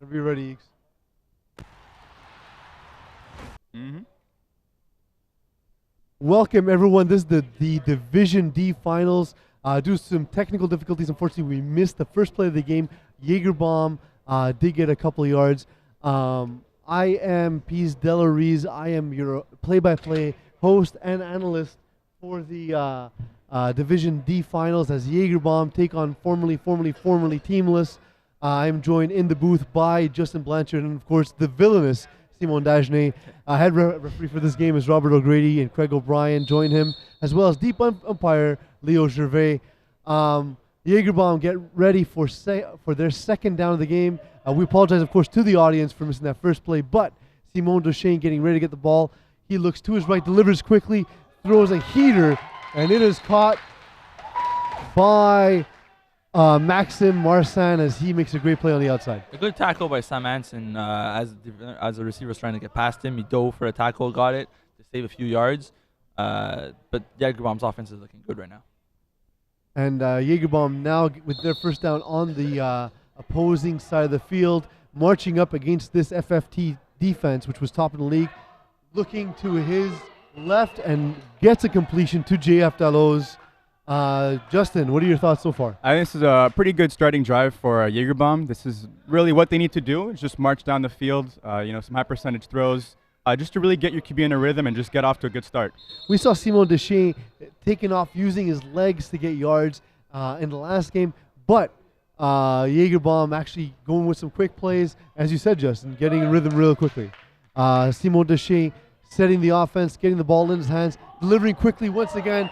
Whenever you're ready, Eeks. Welcome, everyone. This is the Division D Finals. Due to some technical difficulties, unfortunately, we missed the first play of the game. Jagerbomb did get a couple of yards. I am Pease Delariz. I am your play-by-play host and analyst for the Division D Finals as Jagerbomb take on Formerly Teamless. I'm joined in the booth by Justin Blanchard and, of course, the villainous Simon Dagenet. Head referee for this game is Robert O'Grady, and Craig O'Brien join him, as well as deep umpire Leo Gervais. Jagerbomb get ready for their second down of the game. We apologize, of course, to the audience for missing that first play, but Simon Dagenet getting ready to get the ball. He looks to his right, delivers quickly, throws a heater, and it is caught by Maxim Marsan as he makes a great play on the outside. A good tackle by Sam Anson as the receiver was trying to get past him. He dove for a tackle, got it to save a few yards. But Jagerbomb's offense is looking good right now. And Jagerbomb now with their first down on the opposing side of the field, marching up against this FFT defense, which was top in the league, looking to his left and gets a completion to JF Dalloz. Justin, what are your thoughts so far? I think this is a pretty good starting drive for Jagerbomb. This is really what they need to do, is just march down the field, some high percentage throws, just to really get your QB in a rhythm and just get off to a good start. We saw Simon Dagenet taking off using his legs to get yards in the last game, but Jagerbomb actually going with some quick plays, as you said, Justin, getting in rhythm real quickly. Simon Dagenet setting the offense, getting the ball in his hands, delivering quickly once again.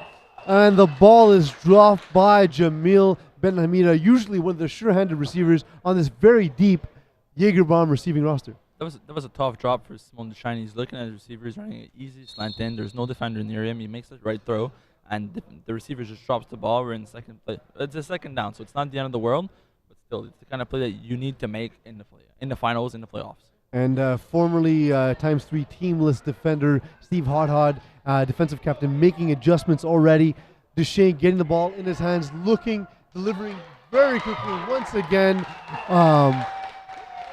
And the ball is dropped by Jamil Ben Hamida, usually one of the sure-handed receivers on this very deep Jagerbomb receiving roster. That was a tough drop for Simon Dagenet. He's looking at his receivers, running an easy slant in. There's no defender near him. He makes the right throw, and the receiver just drops the ball. We're in second play. It's a second down, so it's not the end of the world, but still, it's the kind of play that you need to make in the finals, in the playoffs. And formerly ×3 teamless defender Steve Hodhod, defensive captain, making adjustments already. Dagenet getting the ball in his hands, delivering very quickly once again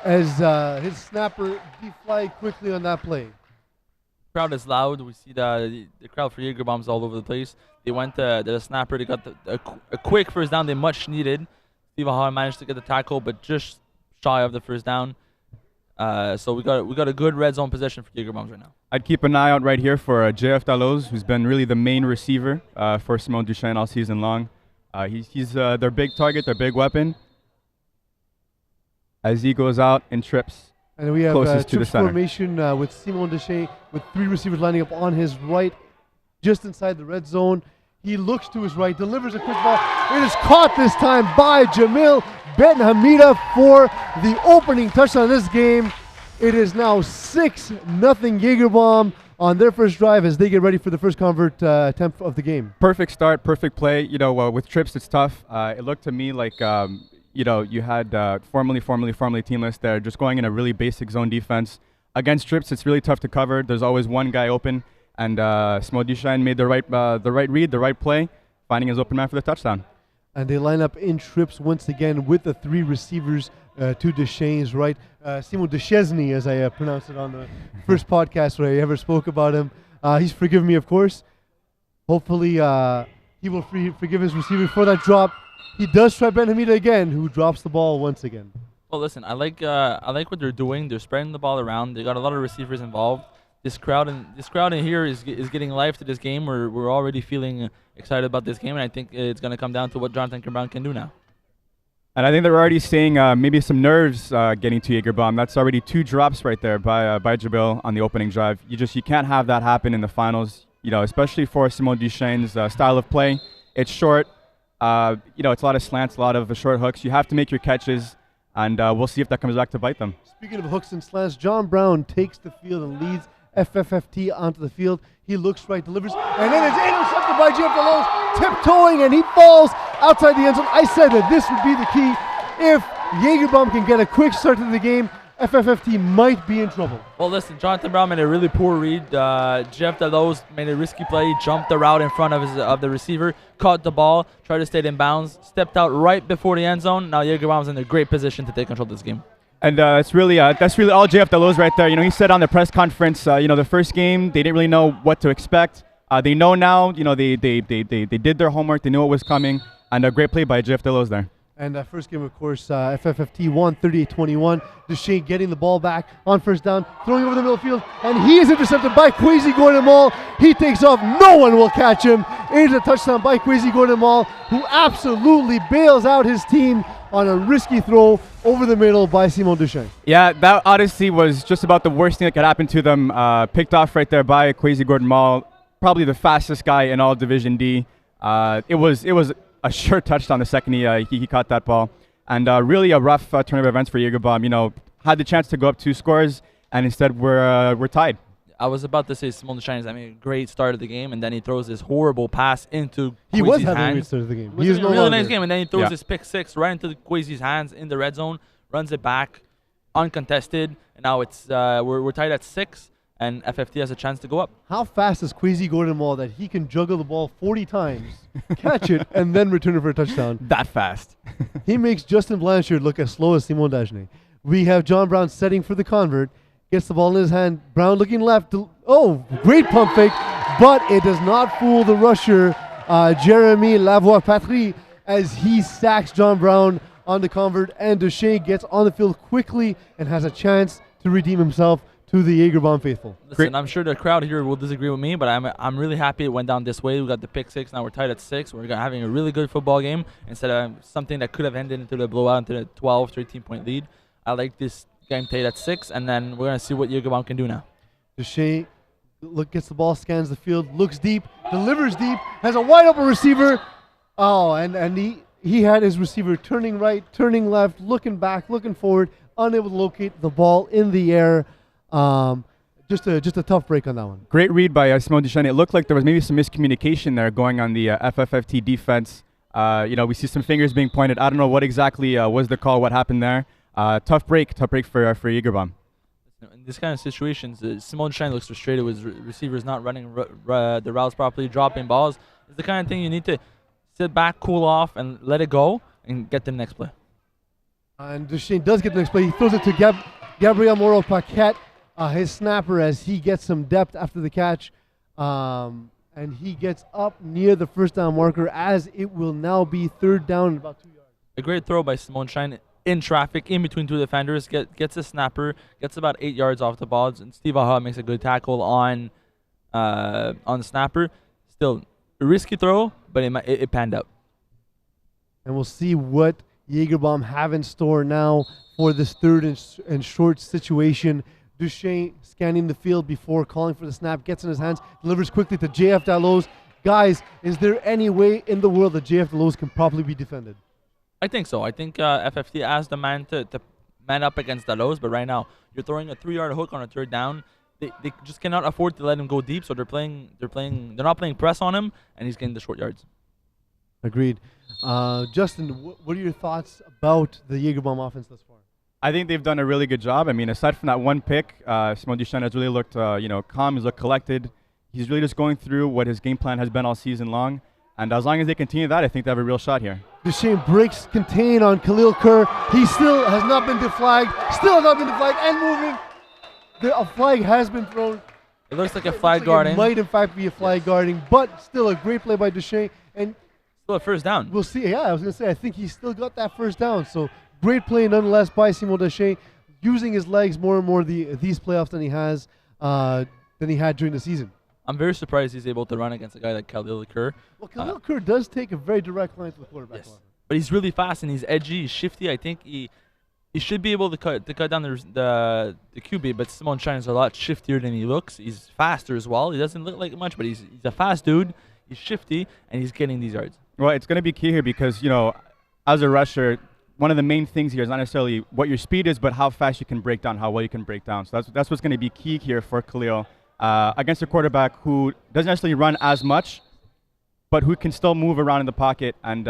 as his snapper defly quickly on that play. Crowd is loud. We see the crowd for Jagerbombs all over the place. They went to the snapper. They got a quick first down they much needed. Steve Hodhod managed to get the tackle, but just shy of the first down. So we got a good red zone possession for Jagerbombs right now. I'd keep an eye out right here for JF Dalloz, who's been really the main receiver for Simon Dagenet all season long. He's their big target, their big weapon, as he goes out and trips and we have closest to the center. Formation with Simon Dagenet with three receivers lining up on his right, just inside the red zone. He looks to his right, delivers a quick ball. It is caught this time by Jamil Ben Hamida for the opening touchdown of this game. It is now 6-0 Jagerbomb on their first drive as they get ready for the first convert attempt of the game. Perfect start, perfect play. With trips, it's tough. It looked to me like, you had formerly Teamless there, just going in a really basic zone defense. Against trips, it's really tough to cover. There's always one guy open, and Simon Dagenet made the right read, the right play, finding his open man for the touchdown. And they line up in trips once again with the three receivers to Dagenet's right. Simon Dagenet, as I pronounced it on the first podcast where I ever spoke about him. He's forgiven me, of course. Hopefully he will forgive his receiver for that drop. He does try Ben Hamida again, who drops the ball once again. Well, listen, I like what they're doing. They're spreading the ball around. They got a lot of receivers involved. This crowd in here is getting life to this game. We're already feeling excited about this game, and I think it's going to come down to what Jonathan Brown can do now. And I think they're already seeing maybe some nerves getting to Jagerbomb. That's already 2 drops right there by Jabil on the opening drive. You can't have that happen in the finals. Especially for Simon Dagenet's style of play. It's short. It's a lot of slants, a lot of short hooks. You have to make your catches, and we'll see if that comes back to bite them. Speaking of hooks and slants, John Brown takes the field and leads FFFT onto the field. He looks right, delivers, and then it's intercepted by JF Dalloz, tiptoeing, and he falls outside the end zone. I said that this would be the key. If Jagerbomb can get a quick start to the game, FFFT might be in trouble. Well, listen, Jonathan Brown made a really poor read. Jeff Dalloz made a risky play, jumped the route in front of the receiver, caught the ball, tried to stay in bounds, stepped out right before the end zone. Now Jagerbomb's in a great position to take control of this game. And that's really all JF Delos right there. You know, he said on the press conference, you know, the first game they didn't really know what to expect. They know now. You know, they did their homework. They knew what was coming, and a great play by JF Delos there. And that first game, of course, FFFT won 38-21. Duchesne getting the ball back on first down, throwing over the middle field, and he is intercepted by Kwesi Gordon-Mall. He takes off. No one will catch him. It is a touchdown by Kwesi Gordon-Mall, who absolutely bails out his team on a risky throw over the middle by Simon Duchesne. Yeah, that honestly was just about the worst thing that could happen to them. Picked off right there by Kwesi Gordon-Mall, probably the fastest guy in all Division D. It was a sure touchdown the second he caught that ball. And really a rough turn of events for Jagerbomb. You know, had the chance to go up 2 scores, and instead we're tied. I was about to say Simon Duchesne is having a great start of the game, and then he throws this horrible pass into He Kwesi's was having hands. a great start of the game. He was having a really nice game, and then he throws Yeah. this pick 6 right into Kwesi's hands in the red zone, runs it back, uncontested, and now it's we're tied at 6, and FFT has a chance to go up. How fast is Kwesi Gordon-Mall that he can juggle the ball 40 times, catch it, and then return it for a touchdown? That fast. He makes Justin Blanchard look as slow as Simon Duchesne. We have John Brown setting for the convert. Gets the ball in his hand. Brown looking left. Oh, great pump fake, but it does not fool the rusher, Jeremy Lavoie-Patry, as he sacks John Brown on the convert, and Duchesne gets on the field quickly and has a chance to redeem himself to the Jagerbomb faithful. Listen, I'm sure the crowd here will disagree with me, but I'm really happy it went down this way. We got the pick 6. Now we're tied at 6. We're having a really good football game instead of something that could have ended into the blowout, into the 12, 13-point lead. I like this game tied at 6, and then we're going to see what Jagerbomb can do now. Duchesne gets the ball, scans the field, looks deep, delivers deep, has a wide open receiver. Oh, and he had his receiver turning right, turning left, looking back, looking forward, unable to locate the ball in the air. Just a tough break on that one. Great read by Simon Duchesne. It looked like there was maybe some miscommunication there going on the FFFT defense. You know, we see some fingers being pointed. I don't know what exactly was the call, what happened there. Tough break for Jagerbomb. In this kind of situations, Simon Duchesne looks frustrated with receivers not running the routes properly, dropping balls. It's the kind of thing you need to sit back, cool off, and let it go, and get the next play. And Duchesne does get the next play. He throws it to Gabriel Moreau-Paquette, his snapper, as he gets some depth after the catch. And he gets up near the first down marker, as it will now be 3rd down and about 2 yards. A great throw by Simon Duchesne in traffic, in between 2 defenders, gets a snapper, gets about 8 yards off the ball, and Steve Aha makes a good tackle on the snapper. Still a risky throw, but it panned out. And we'll see what Jagerbomb have in store now for this 3rd and short situation. Duchesne scanning the field before calling for the snap, gets in his hands, delivers quickly to JF Delos. Guys, is there any way in the world that JF Delos can properly be defended? I think so. I think FFT asked the man to man up against Delos, but right now you're throwing a 3-yard hook on a 3rd down. They just cannot afford to let him go deep, so they're not playing press on him, and he's getting the short yards. Agreed. Justin, what are your thoughts about the Jagerbomb offense thus far? I think they've done a really good job. I mean, aside from that one pick, Simon Duchesne has really looked calm. He's looked collected. He's really just going through what his game plan has been all season long. And as long as they continue that, I think they have a real shot here. Duchesne breaks contain on Khalil Kerr. He still has not been deflagged. And moving. A flag has been thrown. It looks like a flag guarding. It might in fact be a flag guarding, but still a great play by Duchesne. And still a 1st down. We'll see. Yeah, I was going to say, I think he still got that 1st down. So great play nonetheless by Simon Duchesne, using his legs more and more these playoffs than he had during the season. I'm very surprised he's able to run against a guy like Khalil Kerr. Well, Khalil Kerr does take a very direct line to the quarterback. Yes. But he's really fast and he's edgy, he's shifty. I think he should be able to cut down the QB, but Simon Duchesne is a lot shiftier than he looks. He's faster as well. He doesn't look like much, but he's a fast dude. He's shifty, and he's getting these yards. Well, it's going to be key here because, as a rusher, one of the main things here is not necessarily what your speed is, but how fast you can break down, how well you can break down. So that's what's going to be key here for Khalil against a quarterback who doesn't necessarily run as much, but who can still move around in the pocket and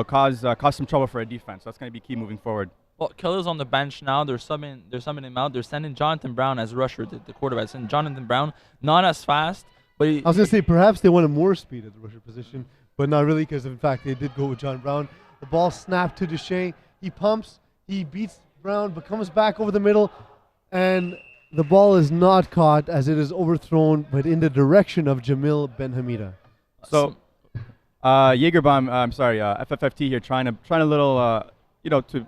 cause some trouble for a defense. That's going to be key moving forward. Well, Khalil's on the bench now. They're subbing him out. They're sending Jonathan Brown as a rusher, the quarterback. And Jonathan Brown, not as fast, but I was going to say perhaps they wanted more speed at the rusher position, but not really, because in fact they did go with John Brown. The ball snapped to Duchesne. He pumps. He beats Brown, but comes back over the middle, and the ball is not caught as it is overthrown, but in the direction of Jamil Benhamida. So, Jagerbomb, FFFT here, trying a little, to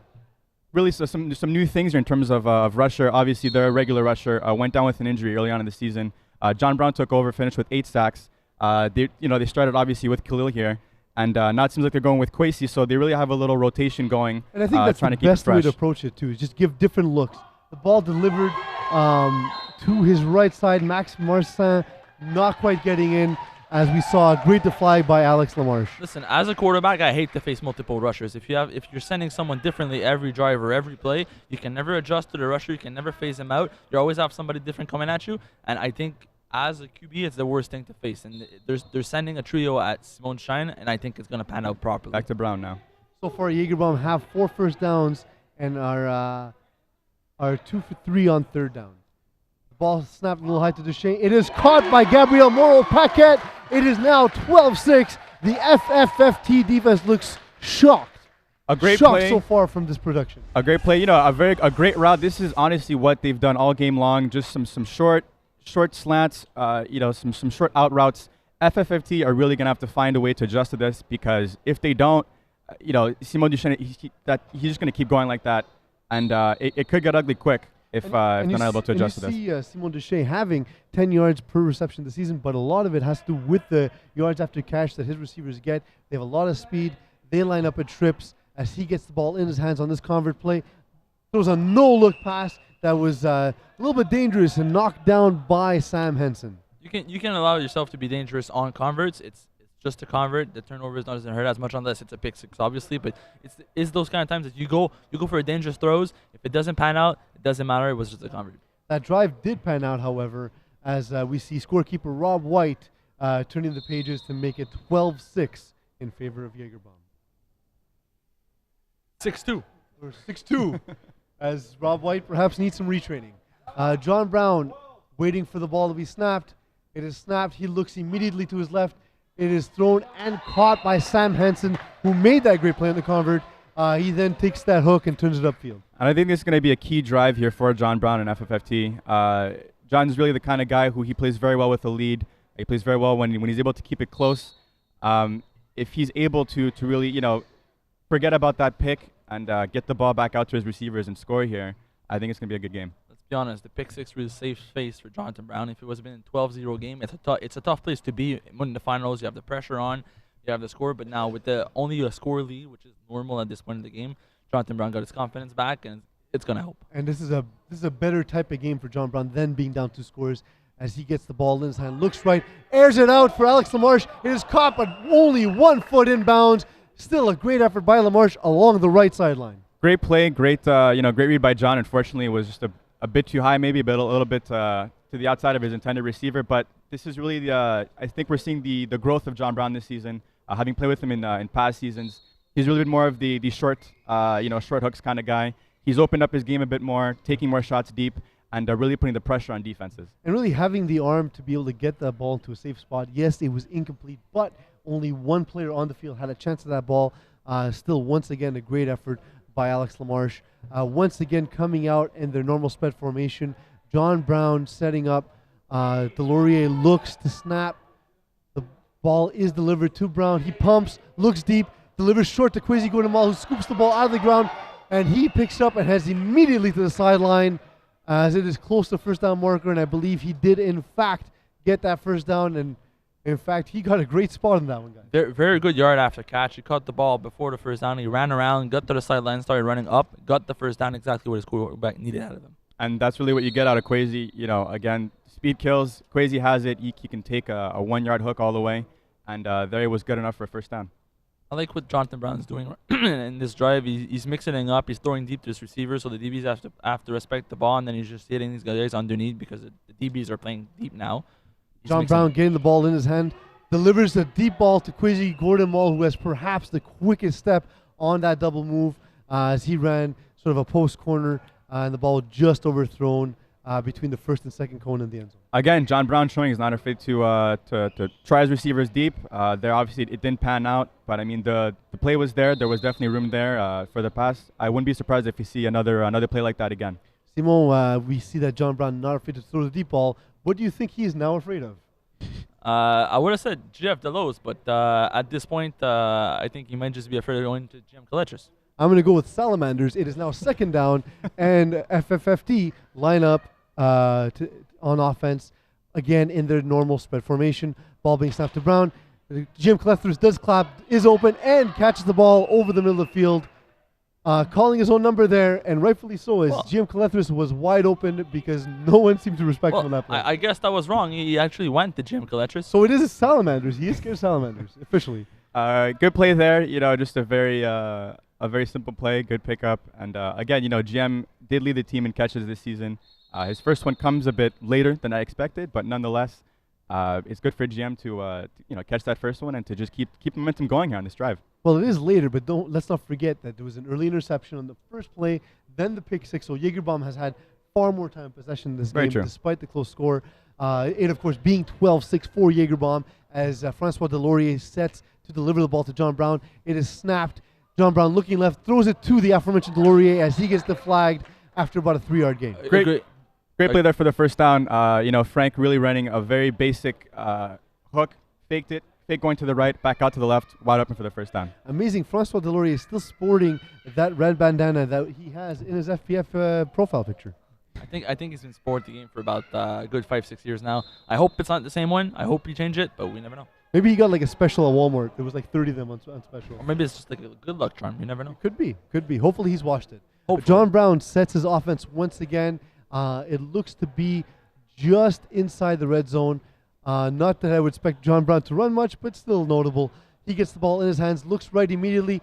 really some new things here in terms of rusher. Obviously, their regular rusher went down with an injury early on in the season. John Brown took over, finished with 8 sacks. They started obviously with Khalil here, and now it seems like they're going with Kwesi, so they really have a little rotation going. And I think that's the best way to approach it too, is just give different looks. The ball delivered to his right side, Max Martin not quite getting in, as we saw a great defly by Alex Lamarche. Listen, as a quarterback, I hate to face multiple rushers. If you're sending someone differently every drive or every play, you can never adjust to the rusher. You can never phase him out. You always have somebody different coming at you. And I think as a QB, it's the worst thing to face. And they're sending a trio at Simone Shine, and I think it's going to pan out properly. Back to Brown now. So far, Jagerbomb have 4 first downs and are 2 for 3 on third down. The ball snapped a little high to Duchesne. It is caught by Gabriel Moreau-Paquette. It is now 12-6. The FFFT defense looks shocked. A great shocked play so far from this production. A great play. A great route. This is honestly what they've done all game long. Just some short slants. Some short out routes. FFFT are really gonna have to find a way to adjust to this, because if they don't, Simon Duchesne, he's just gonna keep going like that, and it could get ugly quick if they're not able to adjust to this. You see Simon Duchesne having 10 yards per reception this season, but a lot of it has to do with the yards after catch that his receivers get. They have a lot of speed. They line up at trips as he gets the ball in his hands on this convert play. Throws a no-look pass that was a little bit dangerous and knocked down by Sam Henson. You can allow yourself to be dangerous on converts. It's just a convert. The turnovers doesn't hurt as much unless it's a pick six, obviously. But it's those kind of times that you go for a dangerous throws. If it doesn't pan out, it doesn't matter. It was just a convert. That drive did pan out, however, as we see scorekeeper Rob White turning the pages to make it 12-6 in favor of Jagerbomb. 6-2. Or 6-2, as Rob White perhaps needs some retraining. John Brown waiting for the ball to be snapped. It is snapped. He looks immediately to his left. It is thrown and caught by Sam Henson, who made that great play on the convert. He then takes that hook and turns it upfield. And I think this is going to be a key drive here for John Brown and FFFT. John's really the kind of guy who he plays very well with the lead. He plays very well when he's able to keep it close. If he's able to really, forget about that pick and get the ball back out to his receivers and score here, I think it's going to be a good game. Let's be honest, the pick six was a safe space for Jonathan Brown. If it was been a 12-0 game, it's a tough place to be. In the finals, you have the pressure on, you have the score, but now with only a score lead, which is normal at this point in the game, Jonathan Brown got his confidence back, and it's going to help. And this is a better type of game for John Brown than being down 2 scores, as he gets the ball in his hand, looks right, airs it out for Alex Lamarche. It is caught, but only 1 foot inbounds. Still a great effort by Lamarche along the right sideline. Great play, great read by John. Unfortunately, it was just a bit too high, maybe a little bit to the outside of his intended receiver. But this is really I think we're seeing the growth of John Brown this season. Having played with him in past seasons, he's really been more of the short hooks kind of guy. He's opened up his game a bit more, taking more shots deep, and really putting the pressure on defenses. And really having the arm to be able to get that ball into a safe spot. Yes, it was incomplete, but only one player on the field had a chance at that ball. Still, once again, a great effort by Alex Lamarche. Once again, coming out in their normal spread formation. John Brown setting up. Delorier looks to snap. The ball is delivered to Brown. He pumps, looks deep, delivers short to Kwesi Goudemal, who scoops the ball out of the ground, and he picks up and heads immediately to the sideline, as it is close to first down marker, and I believe he did, in fact, get that first down, and in fact, he got a great spot on that one, guys. Very good yard after catch. He caught the ball before the first down. He ran around, got to the sideline, started running up, got the first down, exactly what his quarterback needed out of him. And that's really what you get out of Kwesi. Again, speed kills. Kwesi has it. He can take a 1-yard hook all the way, and there he was good enough for a first down. I like what Jonathan Brown's doing in this drive. He's mixing it up. He's throwing deep to his receivers, so the DBs have to respect the ball, and then he's just hitting these guys underneath because the DBs are playing deep now. John Brown getting the ball in his hand, delivers the deep ball to Kwesi Goudemal, who has perhaps the quickest step on that double move as he ran sort of a post corner, and the ball just overthrown between the first and second cone and the end zone. Again, John Brown showing he's not afraid to try his receivers deep. There obviously it didn't pan out, but I mean the play was there. There was definitely room there for the pass. I wouldn't be surprised if we see another play like that again. Simon, we see that John Brown not afraid to throw the deep ball. What do you think he is now afraid of? I would have said Jeff Delos, but at this point, I think he might just be afraid of going to Jim Kaletris. I'm going to go with Salamanders. It is now second down, and FFFT line up on offense again in their normal spread formation. Ball being snapped to Brown. Jim Kaletris does clap, is open, and catches the ball over the middle of the field. Calling his own number there, and rightfully so, as Jim Kaletris was wide open because no one seemed to respect him on that play. I guess that was wrong. He actually went to Jim Kaletris. So it is a Salamanders. He is scared of Salamanders, officially. Good play there. Just a very simple play, good pickup. And again, GM did lead the team in catches this season. His first one comes a bit later than I expected, but nonetheless, it's good for GM to catch that first one and to just keep momentum going here on this drive. Well, it is later, but let's not forget that there was an early interception on the first play, then the pick six. So Jagerbomb has had far more time possession in this game, despite the close score. It, of course, being 12-6 for Jagerbomb, as Francois Delorier sets to deliver the ball to John Brown. It is snapped. John Brown looking left, throws it to the aforementioned Delorier as he gets deflagged after about a 3-yard gain. Great play there for the first down. Frank really running a very basic hook, faked it, fake going to the right, back out to the left, wide open for the first down. Amazing. Francois Delorier is still sporting that red bandana that he has in his FPF profile picture. I think he's been sporting the game for about a good 5-6 years now. I hope it's not the same one. I hope he changed it, but we never know. Maybe he got like a special at Walmart. There was like 30 of them on special. Or maybe it's just like a good luck charm. You never know. Could be. Hopefully he's watched it. John Brown sets his offense once again. It looks to be just inside the red zone. Not that I would expect John Brown to run much, but still notable. He gets the ball in his hands, looks right immediately,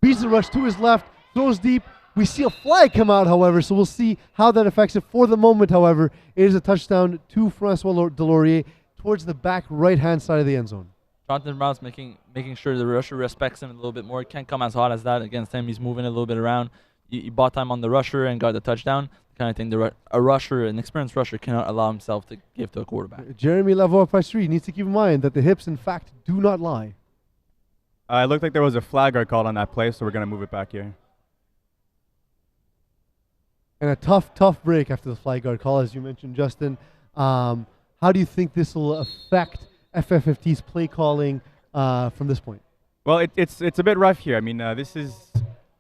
beats the rush to his left, throws deep. We see a flag come out, however, so we'll see how that affects it. For the moment, however, it is a touchdown to Francois Delorier towards the back right-hand side of the end zone. Jonathan Brown's making sure the rusher respects him a little bit more. He can't come as hot as that against him. He's moving a little bit around. He bought time on the rusher and got the touchdown. Kind of thing an experienced rusher cannot allow himself to give to a quarterback. Jeremy Lavoie-Pastry needs to keep in mind that the hips, in fact, do not lie. It looked like there was a flag called on that play, so we're going to move it back here. And a tough break after the flag guard call, as you mentioned, Justin. How do you think this will affect FFFT's play calling from this point? Well, it's a bit rough here. I mean, this is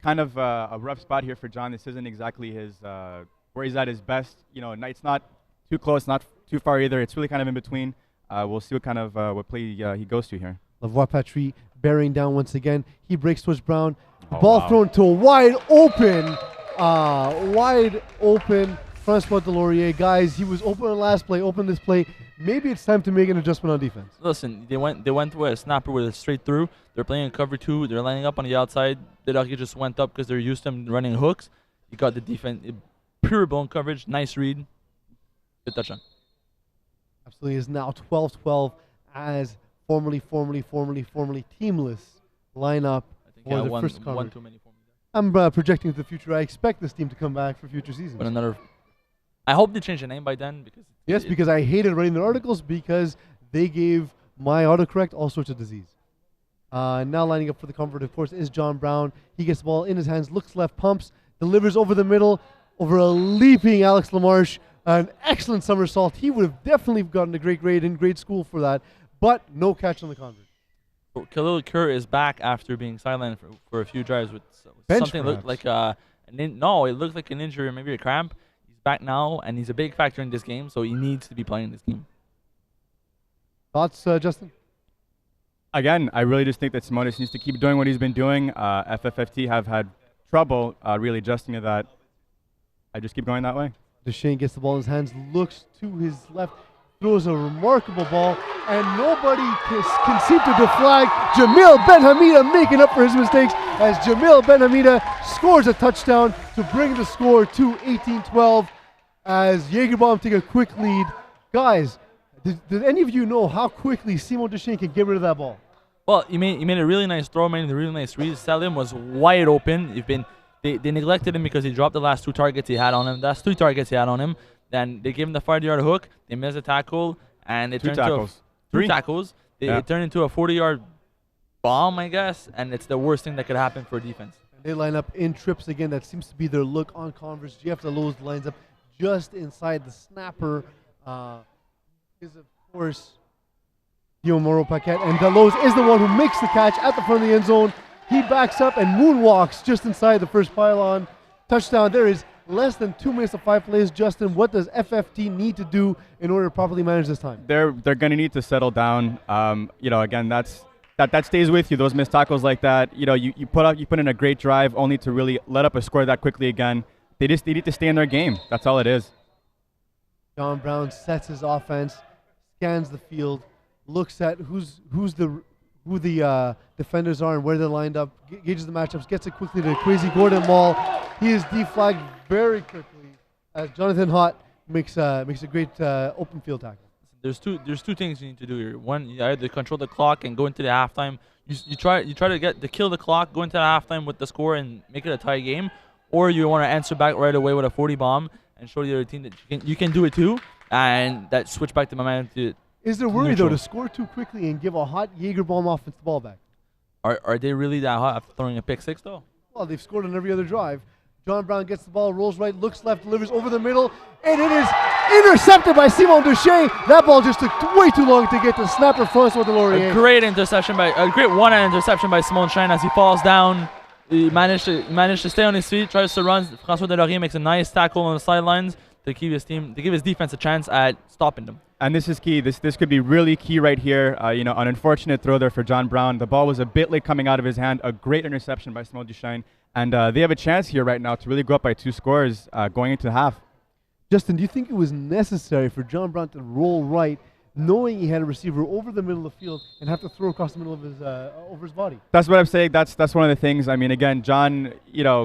kind of a rough spot here for John. This isn't exactly his where he's at his best. It's not too close, not too far either. It's really kind of in between. We'll see what play he goes to here. Lavoie-Pastry bearing down once again. He breaks towards Brown. Ball thrown to a wide open Francois Delorier. Guys, he was open on last play, open this play. Maybe it's time to make an adjustment on defense. Listen, they went to a snapper with a straight through. They're playing in cover 2. They're lining up on the outside. Delorier just went up because they're used to him running hooks. He got the defense, pure bone coverage. Nice read. Good touchdown. Absolutely. Is now 12-12 as formerly teamless lineup for the first cover. One too many for me. I'm projecting to the future. I expect this team to come back for future seasons. But I hope they change the name by then because I hated writing their articles because they gave my autocorrect all sorts of disease. Now lining up for the comfort, of course, is John Brown. He gets the ball in his hands, looks left, pumps, delivers over the middle, over a leaping Alex Lamarche. An excellent somersault. He would have definitely gotten a great grade in grade school for that, but no catch on the convert. Khalil Kerr is back after being sidelined for a few drives with something looked like it looked like an injury or maybe a cramp. He's back now, and he's a big factor in this game, so he needs to be playing this game. Thoughts, Justin? Again, I really just think that Simonis needs to keep doing what he's been doing. FFFT have had trouble really adjusting to that. I just keep going that way. Duchesne gets the ball in his hands, looks to his left, throws a remarkable ball, and nobody can seem to deflag Jamil Ben-Hamida making up for his mistakes as Jamil Ben-Hamida scores a touchdown to bring the score to 18-12 as Jagerbomb take a quick lead. Guys, did any of you know how quickly Simon Duchesne can get rid of that ball? Well, he made a really nice throw, made a really nice read. Salim was wide open. They neglected him because he dropped the last 2 targets he had on him. That's 3 targets he had on him. Then they gave him the 5-yard hook. They missed a tackle, and it turned into two tackles. It turned into a 40-yard bomb, I guess, and it's the worst thing that could happen for defense. They line up in trips again. That seems to be their look on Converse. Jeff Delos lines up just inside the snapper. Is of course Moro Paquette, and Delos is the one who makes the catch at the front of the end zone. He backs up and moonwalks just inside the first pylon. Touchdown. There is less than 2 minutes of 5 plays. Justin, what does FFT need to do in order to properly manage this time? They're going to need to settle down. Again, that stays with you. Those missed tackles like that. You put in a great drive only to really let up a score that quickly again. They need to stay in their game. That's all it is. John Brown sets his offense, scans the field, looks at who the defenders are and where they're lined up, gauges the matchups, gets it quickly to Crazy Gordon Mall. He is deflagged very quickly as Jonathan Hott makes a great open field tackle. There's two things you need to do here. One, you either control the clock and go into the halftime. You try to kill the clock, go into the halftime with the score and make it a tie game, or you want to answer back right away with a 40 bomb and show the other team that you can do it too, and that switch back the momentum. Is there worry though to score too quickly and give a hot Jagerbomb offense the ball back? Are they really that hot after throwing a pick six though? Well, they've scored on every other drive. John Brown gets the ball, rolls right, looks left, delivers over the middle, and it is intercepted by Simon Duchesne. That ball just took way too long to get to snapper Francois Delorier. A great one-hand interception by Simon Duchesne as he falls down. He managed to stay on his feet, tries to run. Francois Delorier makes a nice tackle on the sidelines to give his defense a chance at stopping them. And this is key. This could be really key right here. An unfortunate throw there for John Brown. The ball was a bit late coming out of his hand. A great interception by Simon Duchesne. And they have a chance here right now to really go up by 2 scores going into the half. Justin, do you think it was necessary for John Brown to roll right, knowing he had a receiver over the middle of the field and have to throw across the middle of his over his body? That's what I'm saying. That's one of the things. I mean, again, John,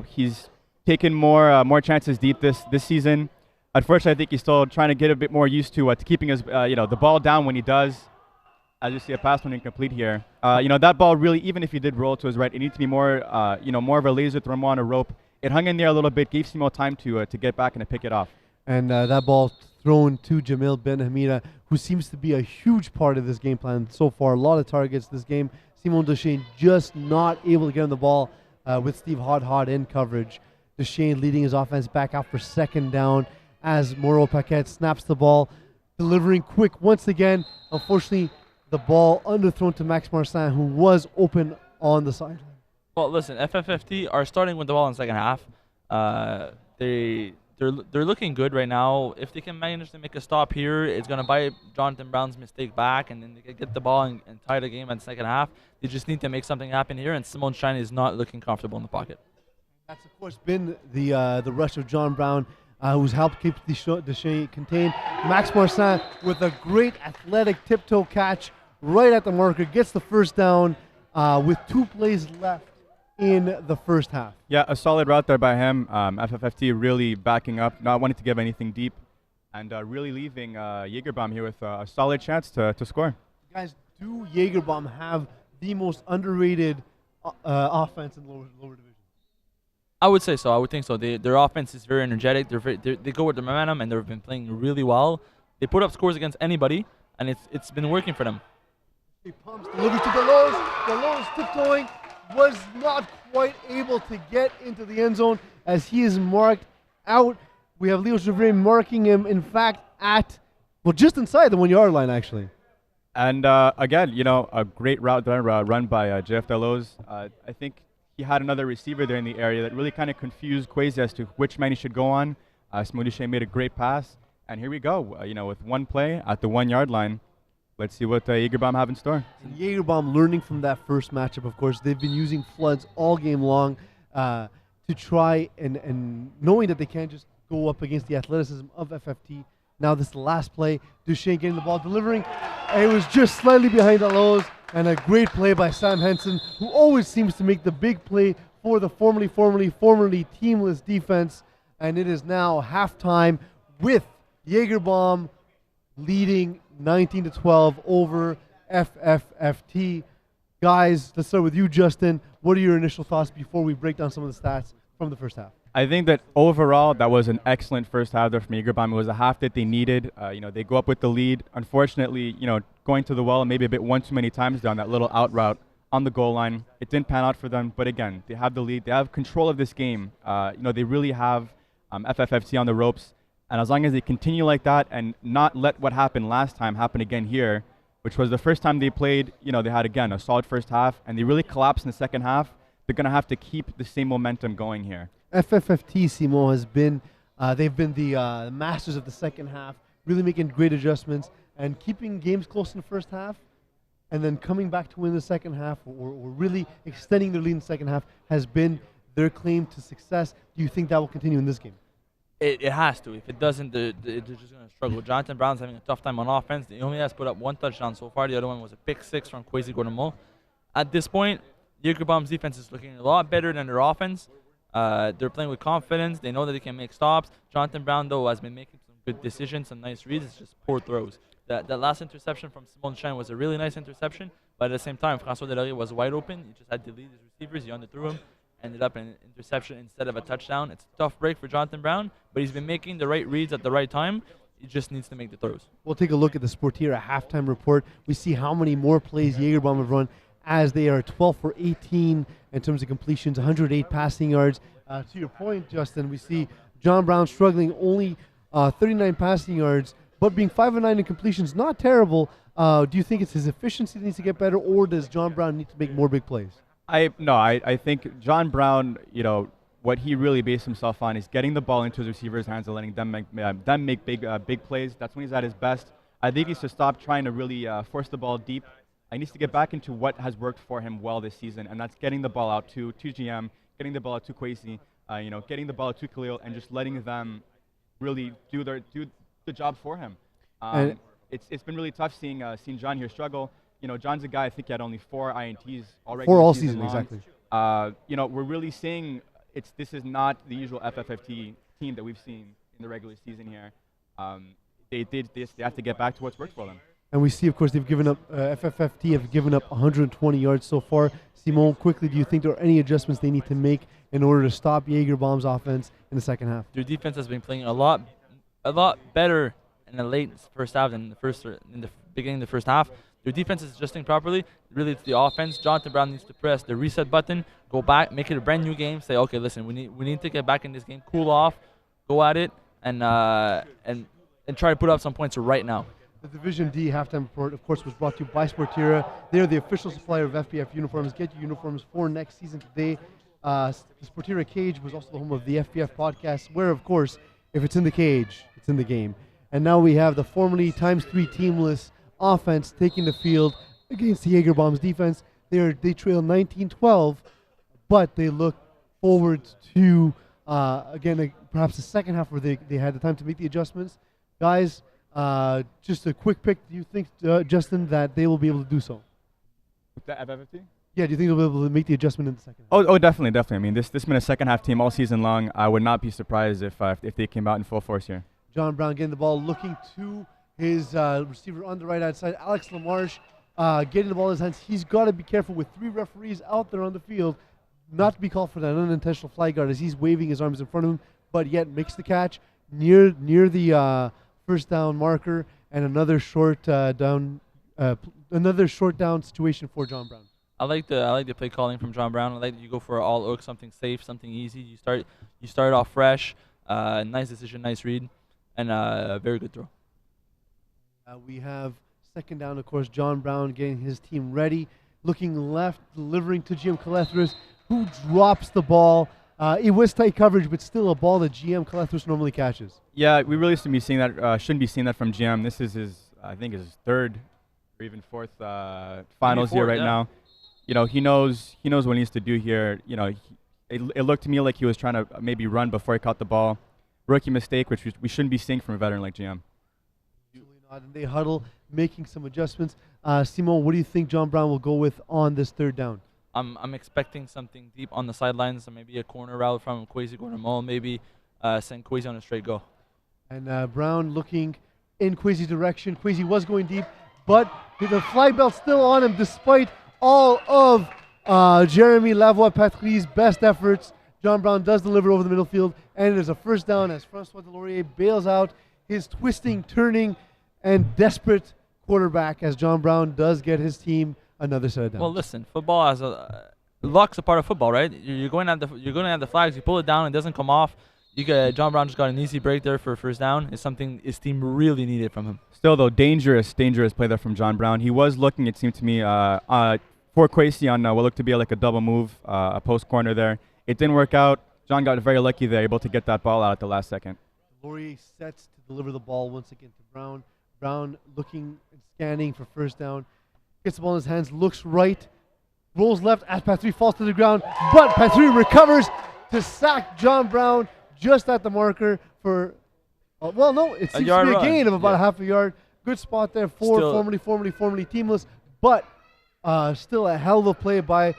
he's taken more chances deep this season. Unfortunately, I think he's still trying to get a bit more used to keeping his the ball down when he does. As you see a pass one incomplete here. That ball really, even if he did roll to his right, it needs to be more more of a laser throw on a rope. It hung in there a little bit, gave Simo time to get back and to pick it off. And that ball thrown to Jamil Ben Hamida, who seems to be a huge part of this game plan so far. A lot of targets this game. Simon Duchesne just not able to get on the ball with Steve Hod in coverage. Duchesne leading his offense back out for second down as Moro Paquette snaps the ball, delivering quick once again. Unfortunately, the ball underthrown to Max Marsan, who was open on the sideline. Well, listen, FFFT are starting with the ball in the second half. They're looking good right now. If they can manage to make a stop here, it's going to buy Jonathan Brown's mistake back, and then they can get the ball and tie the game in the second half. They just need to make something happen here, and Simon Shine is not looking comfortable in the pocket. That's, of course, been the rush of John Brown, who's helped keep Duchesne contained. Max Marsan with a great athletic tiptoe catch right at the marker, gets the first down with 2 plays left in the first half. Yeah, a solid route there by him. FFFT really backing up, not wanting to give anything deep, and really leaving Jagerbomb here with a solid chance to score. Guys, do Jagerbomb have the most underrated offense in the lower division? I would say so. I would think so. Their offense is very energetic. They go with the momentum, and they've been playing really well. They put up scores against anybody, and it's been working for them. He pumps, delivery to Delos. Delos tiptoeing, was not quite able to get into the end zone as he is marked out. We have Leo Javre marking him, in fact, just inside the 1-yard line, actually. And again, a great route there, run by Jeff Delos. I think he had another receiver there in the area that really kind of confused Quasi as to which man he should go on. Simon Duchesne made a great pass. And here we go, with 1 play at the 1-yard line. Let's see what Jagerbomb have in store. And Jagerbomb learning from that first matchup, of course. They've been using floods all game long to try and knowing that they can't just go up against the athleticism of FFT. Now this is the last play. Duchesne getting the ball, delivering. And it was just slightly behind the lows. And a great play by Sam Henson, who always seems to make the big play for the formerly teamless defense. And it is now halftime with Jagerbomb leading 19-12 over FFFT. Guys, let's start with you, Justin. What are your initial thoughts before we break down some of the stats from the first half? I think that overall, that was an excellent first half there from Jagerbomb. It was a half that they needed. They go up with the lead. Unfortunately, going to the well maybe a bit one too many times down that little out route on the goal line. It didn't pan out for them. But again, they have the lead. They have control of this game. They really have FFFT on the ropes. And as long as they continue like that and not let what happened last time happen again here, which was the first time they played, they had, again, a solid first half, and they really collapsed in the second half, they're going to have to keep the same momentum going here. FFFT, Simon, has been, they've been the masters of the second half, really making great adjustments and keeping games close in the first half, and then coming back to win the second half or really extending their lead in the second half has been their claim to success. Do you think that will continue in this game? It has to. If it doesn't, they're just going to struggle. Jonathan Brown's having a tough time on offense. He only has put up one touchdown so far. The other one was a pick six from Kwesi Gordon. At this point, Jagerbomb's defense is looking a lot better than their offense. They're playing with confidence. They know that they can make stops. Jonathan Brown, though, has been making some good decisions, some nice reads. It's just poor throws. That last interception from Simon Chen was a really nice interception, but at the same time, François Delaurier was wide open. He just had to lead his receivers. He underthrew him. Ended up in an interception instead of a touchdown. It's a tough break for Jonathan Brown, but he's been making the right reads at the right time. He just needs to make the throws. We'll take a look at the Sportiera halftime report. We see how many more plays Jagerbomb have run as they are 12 for 18 in terms of completions, 108 passing yards. To your point, Justin, we see John Brown struggling, only 39 passing yards, but being 5 of 9 in completions, not terrible. Do you think it's his efficiency that needs to get better, or does John Brown need to make more big plays? I think John Brown, what he really based himself on is getting the ball into his receivers' hands and letting them make big plays. That's when he's at his best. I think he needs to stop trying to really force the ball deep. He needs to get back into what has worked for him well this season, and that's getting the ball out to GM, getting the ball out to Kwesi, getting the ball out to Khalil, and just letting them really do the job for him. It's been really tough seeing John here struggle. John's a guy, I think he had only 4 INTs already. 4 all season, exactly. We're really seeing this is not the usual FFFT team that we've seen in the regular season here. They did this. They have to get back to what's worked for them. And we see, of course, they've given up, FFFT have given up 120 yards so far. Simon, quickly, do you think there are any adjustments they need to make in order to stop Jagerbomb's offense in the second half? Their defense has been playing a lot better in the late first half than in the beginning of the first half. Their defense is adjusting properly. Really, it's the offense. Jonathan Brown needs to press the reset button, go back, make it a brand new game. Say, okay, listen, we need to get back in this game, cool off, go at it, and try to put up some points right now. The Division D halftime report, of course, was brought to you by Sportiera. They are the official supplier of FPF uniforms. Get your uniforms for next season today. The Sportiera Cage was also the home of the FPF podcast, where, of course, if it's in the cage, it's in the game. And now we have the formerly ×3 teamless offense taking the field against the Jagerbomb's defense. They trail 19-12, but they look forward to, again, perhaps the second half where they had the time to make the adjustments. Guys, just a quick pick. Do you think, Justin, that they will be able to do so? With the FFFT? Yeah, do you think they'll be able to make the adjustment in the second half? Oh, definitely. I mean, this has been a second half team all season long. I would not be surprised if they came out in full force here. John Brown getting the ball, looking to his receiver on the right-hand side. Alex Lamarche getting the ball in his hands. He's got to be careful with 3 referees out there on the field not to be called for that unintentional flag guard as he's waving his arms in front of him, but yet makes the catch near the first down marker, and another short down situation for John Brown. I like the play calling from John Brown. I like that you go for all hook, something safe, something easy. You start off fresh. Nice decision, nice read, and a very good throw. We have second down, of course, John Brown getting his team ready, looking left, delivering to GM Calethris, who drops the ball. It was tight coverage, but still a ball that GM Calethris normally catches. Yeah, we really shouldn't be seeing that from GM. This is his 3rd or even 4th finals year right now. He knows what he needs to do here. It looked to me like he was trying to maybe run before he caught the ball. Rookie mistake, which we shouldn't be seeing from a veteran like GM. And they huddle, making some adjustments. Simon, what do you think John Brown will go with on this 3rd down? I'm expecting something deep on the sidelines, so maybe a corner route from Kwesi Gordon, maybe send Kwesi on a straight go. And Brown looking in Kwesi's direction. Kwesi was going deep, but the fly belt's still on him despite all of Jeremy Lavoie-Patry's best efforts. John Brown does deliver over the middle field, and there's a first down as Francois Delorier bails out his twisting, turning, and desperate quarterback as John Brown does get his team another set of downs. Well, listen, football has luck's a part of football, right? You're going at the flags. You pull it down, it doesn't come off. John Brown just got an easy break there for a first down. It's something his team really needed from him. Still, though, dangerous play there from John Brown. He was looking, it seemed to me, for Kwesi on what looked to be like a double move, a post corner there. It didn't work out. John got very lucky there, able to get that ball out at the last second. Laurier sets to deliver the ball once again to Brown. Brown looking and scanning for first down. Gets the ball in his hands, looks right, rolls left as Patry falls to the ground, but Patry recovers to sack John Brown just at the marker for, well, no, it seems to be a gain of about a half a yard. Good spot there for formerly teamless, but still a hell of a play by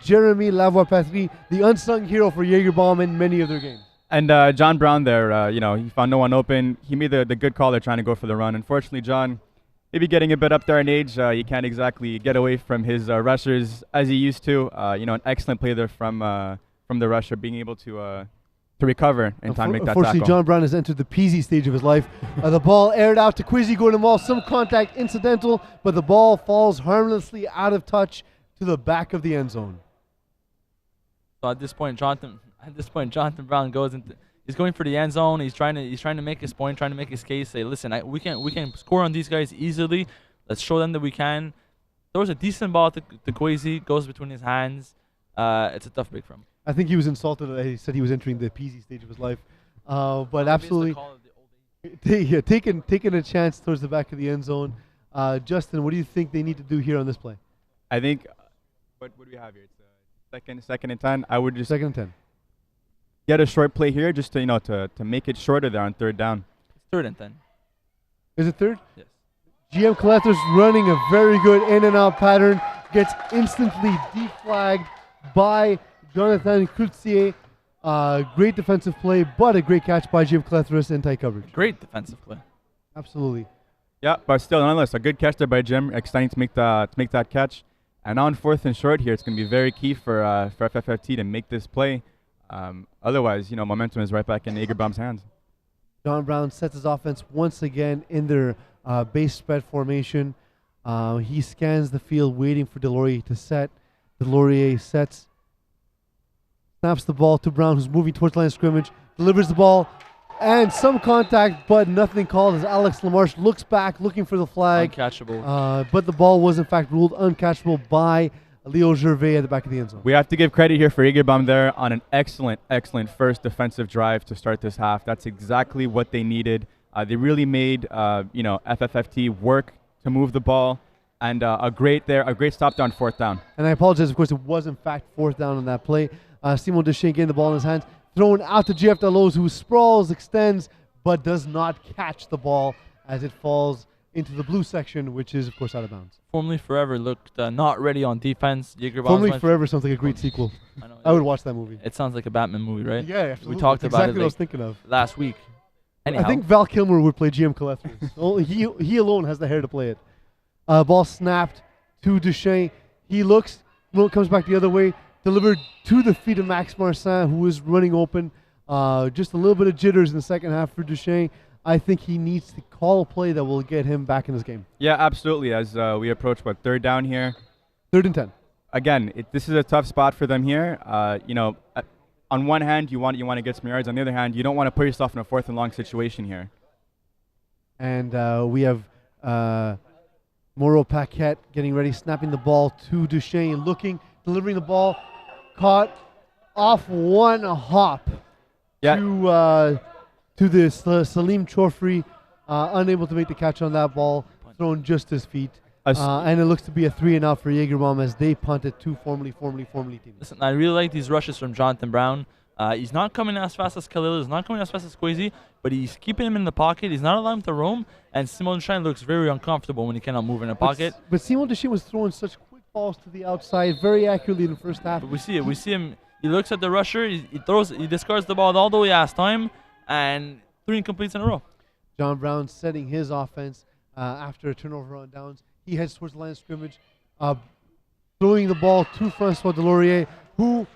Jeremy Lavoie-Patry, the unsung hero for Jagerbomb in many of their games. And John Brown there, he found no one open. He made the good call there trying to go for the run. Unfortunately, John, maybe getting a bit up there in age, he can't exactly get away from his rushers as he used to. An excellent play there from the rusher, being able to recover in time to make that tackle. Unfortunately, John Brown has entered the peasy stage of his life. The ball aired out to Kwesi going to Mall. Some contact incidental, but the ball falls harmlessly out of touch to the back of the end zone. So at this point, Jonathan Brown he's going for the end zone. He's trying to make his point, trying to make his case. Say, listen, we can score on these guys easily. Let's show them that we can. Throws a decent ball to Kwesi, goes between his hands. It's a tough break for him. I think he was insulted that he said he was entering the peasy stage of his life. But absolutely, taking a chance towards the back of the end zone. Justin, what do you think they need to do here on this play? I think, what do we have here? It's second and 10. I would just second and 10. Get a short play here just to make it shorter there on third down. It's third and 10. Is it third? Yes. GM Collector's running a very good in and out pattern. Gets instantly deflagged by Jonathan Courtier. Great defensive play, but a great catch by GM Collector's in tight coverage. Great defensive play. Absolutely. Yeah, but still, nonetheless, a good catch there by Jim, extending to make that catch. And on fourth and short here, it's going to be very key for FFFT to make this play. Otherwise, momentum is right back in Jagerbomb's hands. John Brown sets his offense once again in their base spread formation. He scans the field, waiting for Delorier to set. Delorier sets, snaps the ball to Brown, who's moving towards the line of scrimmage, delivers the ball, and some contact, but nothing called as Alex Lamarche looks back, looking for the flag. Uncatchable. But the ball was, in fact, ruled uncatchable by Leo Gervais at the back of the end zone. We have to give credit here for Jagerbomb there on an excellent first defensive drive to start this half. That's exactly what they needed. They really made FFFT work to move the ball, and a great stop down fourth down. And I apologize, of course, it was in fact fourth down on that play. Simon Deschamps getting the ball in his hands, thrown out to GF Delos, who sprawls, extends, but does not catch the ball as it falls into the blue section, which is, of course, out of bounds. Formerly Forever looked not ready on defense. Formerly Forever sounds like a great sequel. I know. I would watch that movie. It sounds like a Batman movie, right? Yeah, absolutely. We talked That's about exactly it what I was thinking of last week. Anyhow. I think Val Kilmer would play GM Collectors. He alone has the hair to play it. Ball snapped to Deschamps. He looks, comes back the other way, delivered to the feet of Max Marsan, who is running open. Just a little bit of jitters in the second half for Deschamps. I think he needs to call a play that will get him back in this game. Yeah, absolutely. As we approach, third down here? Third and 10. Again, this is a tough spot for them here. On one hand, you want to get some yards. On the other hand, you don't want to put yourself in a fourth and long situation here. And we have Mauro Paquette getting ready, snapping the ball to Deschamps, looking, delivering the ball, caught off one hop to this Salim Chofri, unable to make the catch on that ball, thrown just his feet. And it looks to be a 3-and-out for Jagerbomb as they punt it to formerly team. Listen, I really like these rushes from Jonathan Brown. He's not coming as fast as Khalil. He's not coming as fast as Kwesi, but he's keeping him in the pocket. He's not allowing him to roam. And Simon Deschamps looks very uncomfortable when he cannot move in the pocket. But Simon Deschamps was throwing such quick balls to the outside very accurately in the first half. But we see it. We see him. He looks at the rusher. He discards the ball all the way last time, and 3 incompletes in a row. John Brown setting his offense after a turnover on downs. He heads towards the line of scrimmage, throwing the ball to Francois Delorier, who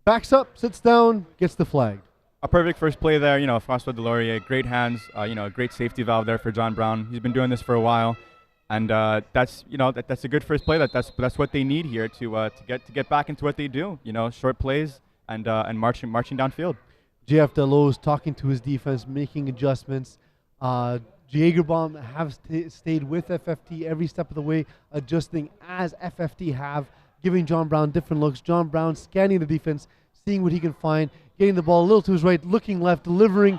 Backs up, sits down, gets the flag. A perfect first play there. Francois Delaurier, great hands. A great safety valve there for John Brown. He's been doing this for a while, and that's a good first play. That's what they need here to get back into what they do. Short plays and marching downfield. JF Delos talking to his defense, making adjustments. Jagerbomb have stayed with FFT every step of the way, adjusting as FFT have, giving John Brown different looks. John Brown scanning the defense, seeing what he can find, getting the ball a little to his right, looking left, delivering.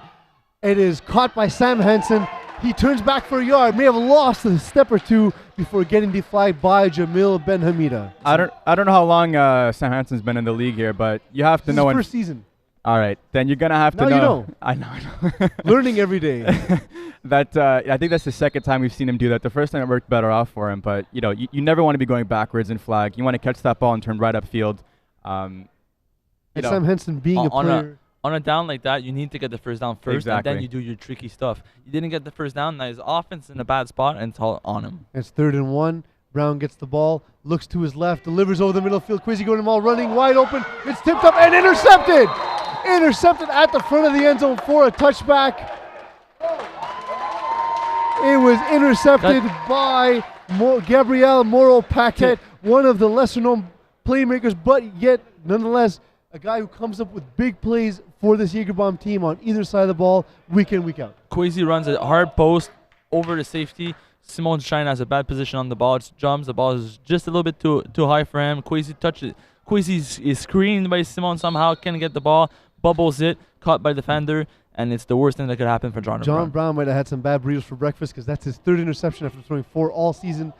It is caught by Sam Henson. He turns back for a yard, may have lost a step or two before getting deflagged by Jamil Ben Hamida. I don't know how long Sam Hanson's been in the league here, but you have to know. His first season. All right, then you're gonna have to know. Now you know. I know. Learning every day. I think that's the second time we've seen him do that. The first time it worked better off for him, but you never want to be going backwards in flag. You want to catch that ball and turn right upfield. And Sam Henson being a player. On a down like that, you need to get the first down first, Exactly. and then you do your tricky stuff. You didn't get the first down. Now his offense is in a bad spot, and it's all on him. It's 3rd and 1. Brown gets the ball, looks to his left, delivers over the middle field. Quizzy Gordon Mall running wide open. It's tipped up and intercepted. Intercepted at the front of the end zone for a touchback. It was intercepted by Gabriel Moro-Paquette, one of the lesser-known playmakers, but yet, nonetheless, a guy who comes up with big plays for this Jagerbomb team on either side of the ball, week in, week out. Kwesi runs a hard post over the safety. Simone Shine has a bad position on the ball. It jumps. The ball is just a little bit too high for him. Kwesi touches it. Kwesi is screened by Simone somehow. Can't get the ball. Bubbles it. Caught by defender. And it's the worst thing that could happen for John Brown. John Brown might have had some bad burritos for breakfast because that's his 3rd interception after throwing 4 all season.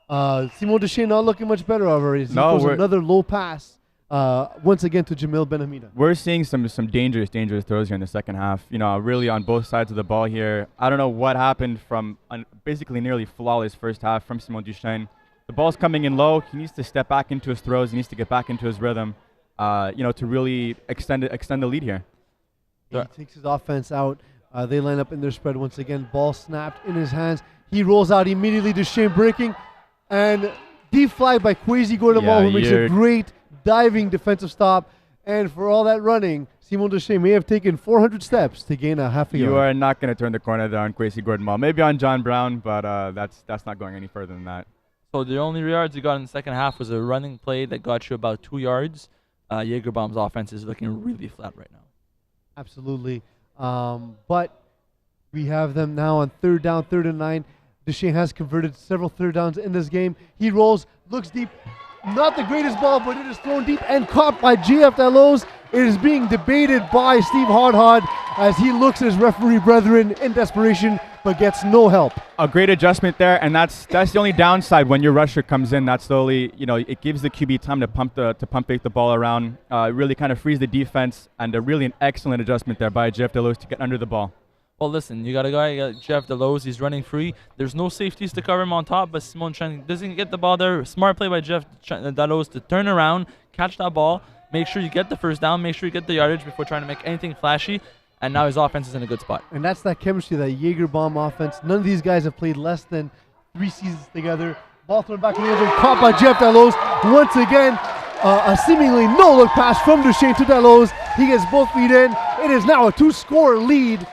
Simone Deschamps not looking much better already. He throws another low pass once again to Jamil Ben Hamida. We're seeing some dangerous throws here in the second half. Really on both sides of the ball here. I don't know what happened from basically nearly flawless first half from Simone Duchesne. The ball's coming in low. He needs to step back into his throws. He needs to get back into his rhythm, to really extend the lead here. He takes his offense out. They line up in their spread once again. Ball snapped in his hands. He rolls out immediately. Duchesne breaking and deflagged by Kwesi Gordon Mall, who makes a great diving defensive stop. And for all that running, Simone Deschamps may have taken 400 steps to gain a half a yard. You are not going to turn the corner there on Kwesi Gordon Mall. Maybe on John Brown, but that's not going any further than that. So the only yards you got in the second half was a running play that got you about 2 yards. Jagerbomb's offense is looking really flat right now. Absolutely. But we have them now on 3rd down, 3rd and 9. Deschamps has converted several 3rd downs in this game. He rolls, looks deep. Not the greatest ball, but it is thrown deep and caught by GF Delos. It is being debated by Steve Hodhod as he looks at his referee brethren in desperation, but gets no help. A great adjustment there, and that's the only downside when your rusher comes in. That's slowly, it gives the QB time to pump fake the ball around. Really kind of frees the defense, and really an excellent adjustment there by Jeff Delos to get under the ball. Well, listen, you got a guy, you got Jeff Delos. He's running free. There's no safeties to cover him on top, but Simone Chen doesn't get the ball there. Smart play by Jeff Delos to turn around, catch that ball, make sure you get the first down, make sure you get the yardage before trying to make anything flashy. And now his offense is in a good spot. And that's that chemistry, that Jagerbomb offense. None of these guys have played less than 3 seasons together. Ball thrown back in the end zone, caught by Jeff Delos. Once again, a seemingly no-look pass from Duchesne to Delos. He gets both feet in. It is now a 2-score lead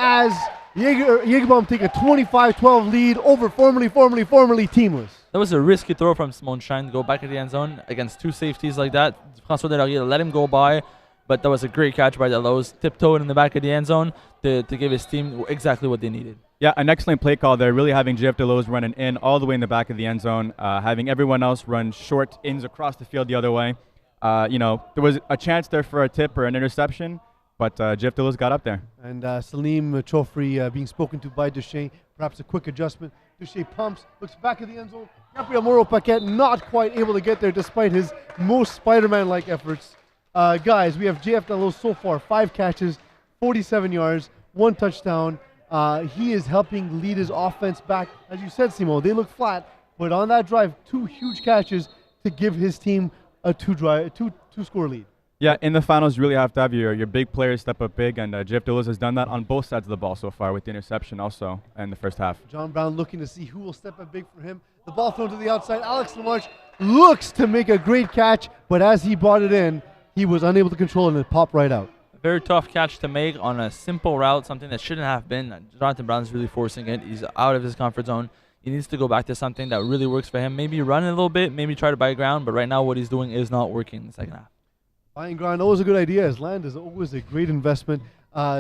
as Jagerbomb take a 25-12 lead over Formerly Teamless. That was a risky throw from Simone Shine to go back at the end zone against 2 safeties like that. François Delaurier let him go by, but that was a great catch by Delos. Tiptoed in the back of the end zone to give his team exactly what they needed. Yeah, an excellent play call there, really having Jeff Delos running in all the way in the back of the end zone, having everyone else run short ins across the field the other way. There was a chance there for a tip or an interception, but Jeff Delos got up there. And Salim Chofri being spoken to by Duchesne, perhaps a quick adjustment. Duchesne pumps, looks back at the end zone. Gabriel Moro-Paquette not quite able to get there despite his most Spider-Man-like efforts. Guys, we have JF Delos so far, 5 catches, 47 yards, 1 touchdown. He is helping lead his offense back. As you said, Simo, they look flat, but on that drive, 2 huge catches to give his team a two-score lead. Yeah, in the finals, you really have to have your big players step up big, and Jeff Delos has done that on both sides of the ball so far with the interception also in the first half. John Brown looking to see who will step up big for him. The ball thrown to the outside. Alex Lamarche looks to make a great catch, but as he brought it in, he was unable to control it and it popped right out. Very tough catch to make on a simple route, something that shouldn't have been. Jonathan Brown's really forcing it. He's out of his comfort zone. He needs to go back to something that really works for him. Maybe run a little bit, maybe try to buy ground, but right now what he's doing is not working in the second half. Buying ground, always a good idea, as land is always a great investment.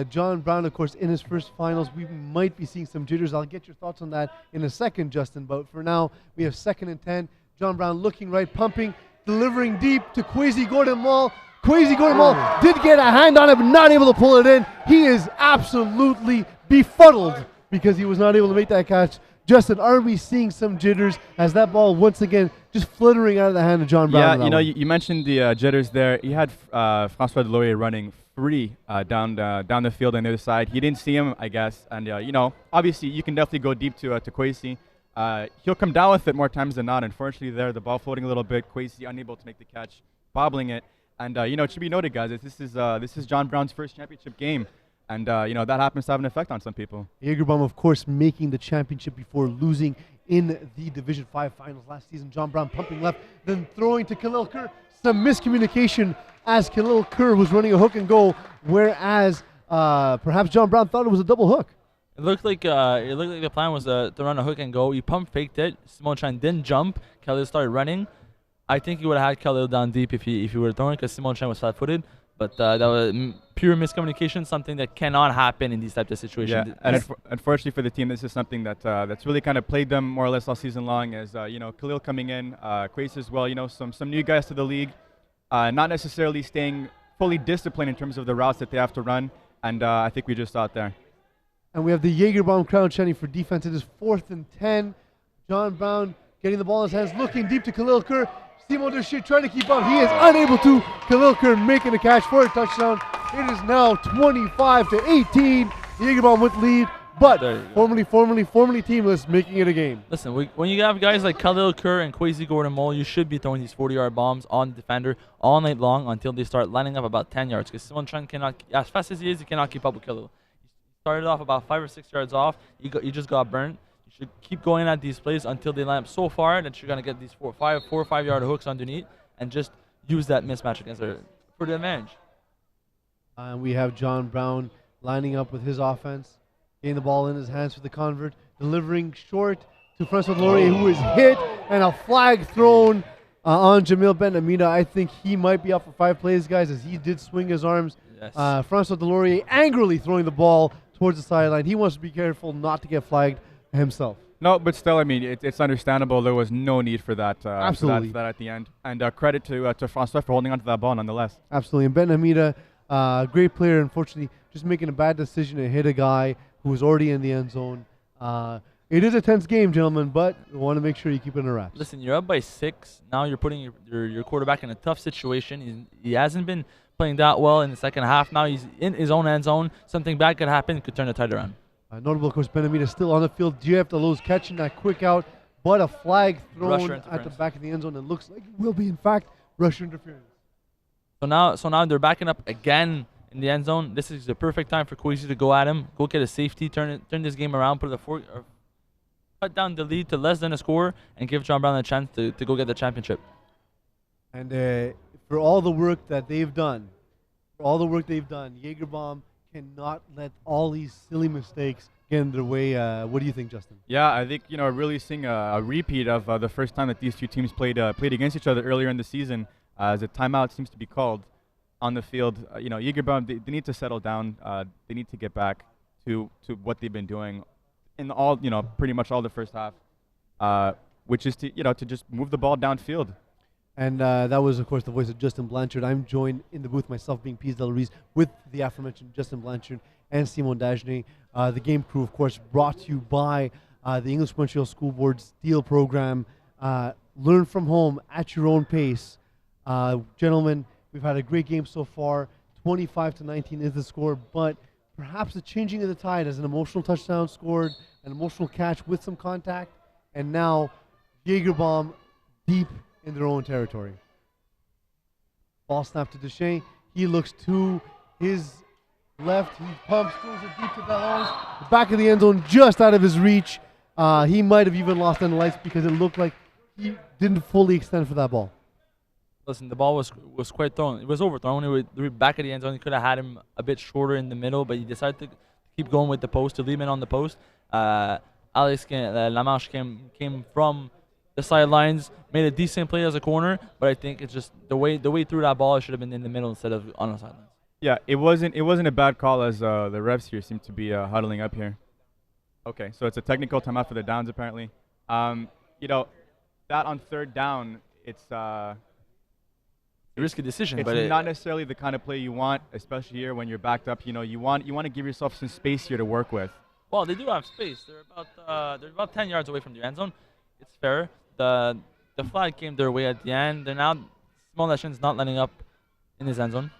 John Brown, of course, in his first finals, we might be seeing some jitters. I'll get your thoughts on that in a second, Justin, but for now, we have 2nd and 10. John Brown looking right, pumping, delivering deep to Kwesi Gordon-Mall. Kwesi Gordon-Mall did get a hand on it, but not able to pull it in. He is absolutely befuddled because he was not able to make that catch. Justin, are we seeing some jitters as that ball once again just fluttering out of the hand of John Brown? Yeah, you mentioned the jitters there. He had Francois Deslauriers running free down the field on the other side. He didn't see him, I guess, and obviously you can definitely go deep to Kwesi. He'll come down with it more times than not. Unfortunately, there the ball floating a little bit. Kwesi unable to make the catch, bobbling it, and it should be noted, guys, that this is John Brown's first championship game. And, that happens to have an effect on some people. Jagerbomb, of course, making the championship before losing in the Division 5 finals last season. John Brown pumping left, then throwing to Khalil Kerr. Some miscommunication as Khalil Kerr was running a hook and go, whereas perhaps John Brown thought it was a double hook. It looked like the plan was to run a hook and go. He pump faked it. Simon Chan didn't jump. Khalil started running. I think he would have had Khalil down deep if he would have thrown it because Simon Chan was flat-footed. But that was pure miscommunication, something that cannot happen in these types of situations. Yeah, and unfortunately for the team, this is something that's really kind of plagued them more or less all season long. As Khalil coming in, Kwesi as well. Some new guys to the league, not necessarily staying fully disciplined in terms of the routes that they have to run, and I think we just saw it there. And we have the Jagerbomb crowd chanting for defense. It is 4th and 10. John Brown getting the ball in his hands, looking deep to Khalil Kerr. Simon Deschier trying to keep up. He is unable to. Khalil Kerr making a catch for a touchdown. It is now 25-18. Jagerbomb with lead, but formerly teamless making it a game. Listen, when you have guys like Khalil Kerr and Kwesi Gordon-Mall, you should be throwing these 40-yard bombs on the defender all night long until they start lining up about 10 yards. Because Simon Chan cannot, as fast as he is, he cannot keep up with Khalil. He started off about 5 or 6 yards off. You just got burnt. You should keep going at these plays until they line up so far that you're going to get these 4 or 5 yard hooks underneath and just use that mismatch against her for the advantage. And we have John Brown lining up with his offense, getting the ball in his hands for the convert, delivering short to Francois Deslauriers, who is hit, and a flag thrown on Jamil Ben-Amida. I think he might be out for 5 plays, guys, as he did swing his arms. Yes. Francois Deslauriers angrily throwing the ball towards the sideline. He wants to be careful not to get flagged himself. No, but still, I mean, it's understandable. There was no need for that. Absolutely. For that at the end. And credit to Francois for holding on to that ball nonetheless. Absolutely. And Ben-Amida, great player, unfortunately, just making a bad decision to hit a guy who was already in the end zone. It is a tense game, gentlemen, but we want to make sure you keep it in wraps. Listen, you're up by 6. Now you're putting your quarterback in a tough situation. He hasn't been playing that well in the second half. Now he's in his own end zone. Something bad could happen. Could turn the tide around. Notable, of course, Ben-Amida still on the field. Jeff Delos catching that quick out, but a flag thrown at the back of the end zone. It looks like it will be, in fact, rusher interference. So now they're backing up again in the end zone. This is the perfect time for Kwesi to go at him, go get a safety, turn this game around, cut down the lead to less than a score, and give John Brown a chance to go get the championship. And for all the work that they've done, Jagerbomb cannot let all these silly mistakes get in their way. What do you think, Justin? Yeah, I think really seeing a repeat of the first time that these two teams played against each other earlier in the season, as a timeout seems to be called on the field. Jagerbomb, they need to settle down. They need to get back to what they've been doing in all pretty much all the first half, which is to just move the ball downfield. And that was, of course, the voice of Justin Blanchard. I'm joined in the booth, myself being Piz Del Ruiz, with the aforementioned Justin Blanchard and Simon Dagenet. The game crew, of course, brought to you by the English Montreal School Board STEEL program. Learn from home at your own pace. Gentlemen, we've had a great game so far. 25-19 is the score, but perhaps the changing of the tide as an emotional touchdown scored, an emotional catch with some contact, and now Jagerbomb deep in their own territory. Ball snap to Deschamps. He looks to his left. He pumps, throws it deep to Ballons. The back of the end zone, just out of his reach. He might have even lost on the lights because it looked like he didn't fully extend for that ball. Listen, the ball was quite thrown. It was overthrown. It was back at the end zone. He could have had him a bit shorter in the middle, but he decided to keep going with the post, to leave him on the post. Alex Lamarche came from the sidelines, made a decent play as a corner, but I think it's just the way threw that ball, it should have been in the middle instead of on the sidelines. Yeah, it wasn't a bad call, as the refs here seem to be huddling up here. Okay, so it's a technical timeout for the Downs apparently. You know, that on third down, it's A risky decision, it's but not necessarily the kind of play you want, especially here when you're backed up. You know, you want to give yourself some space here to work with. well, they do have space. They're about 10 yards away from the end zone. It's fair. The flag came their way at the end. They're now Small Lechon's not lining up in his end zone.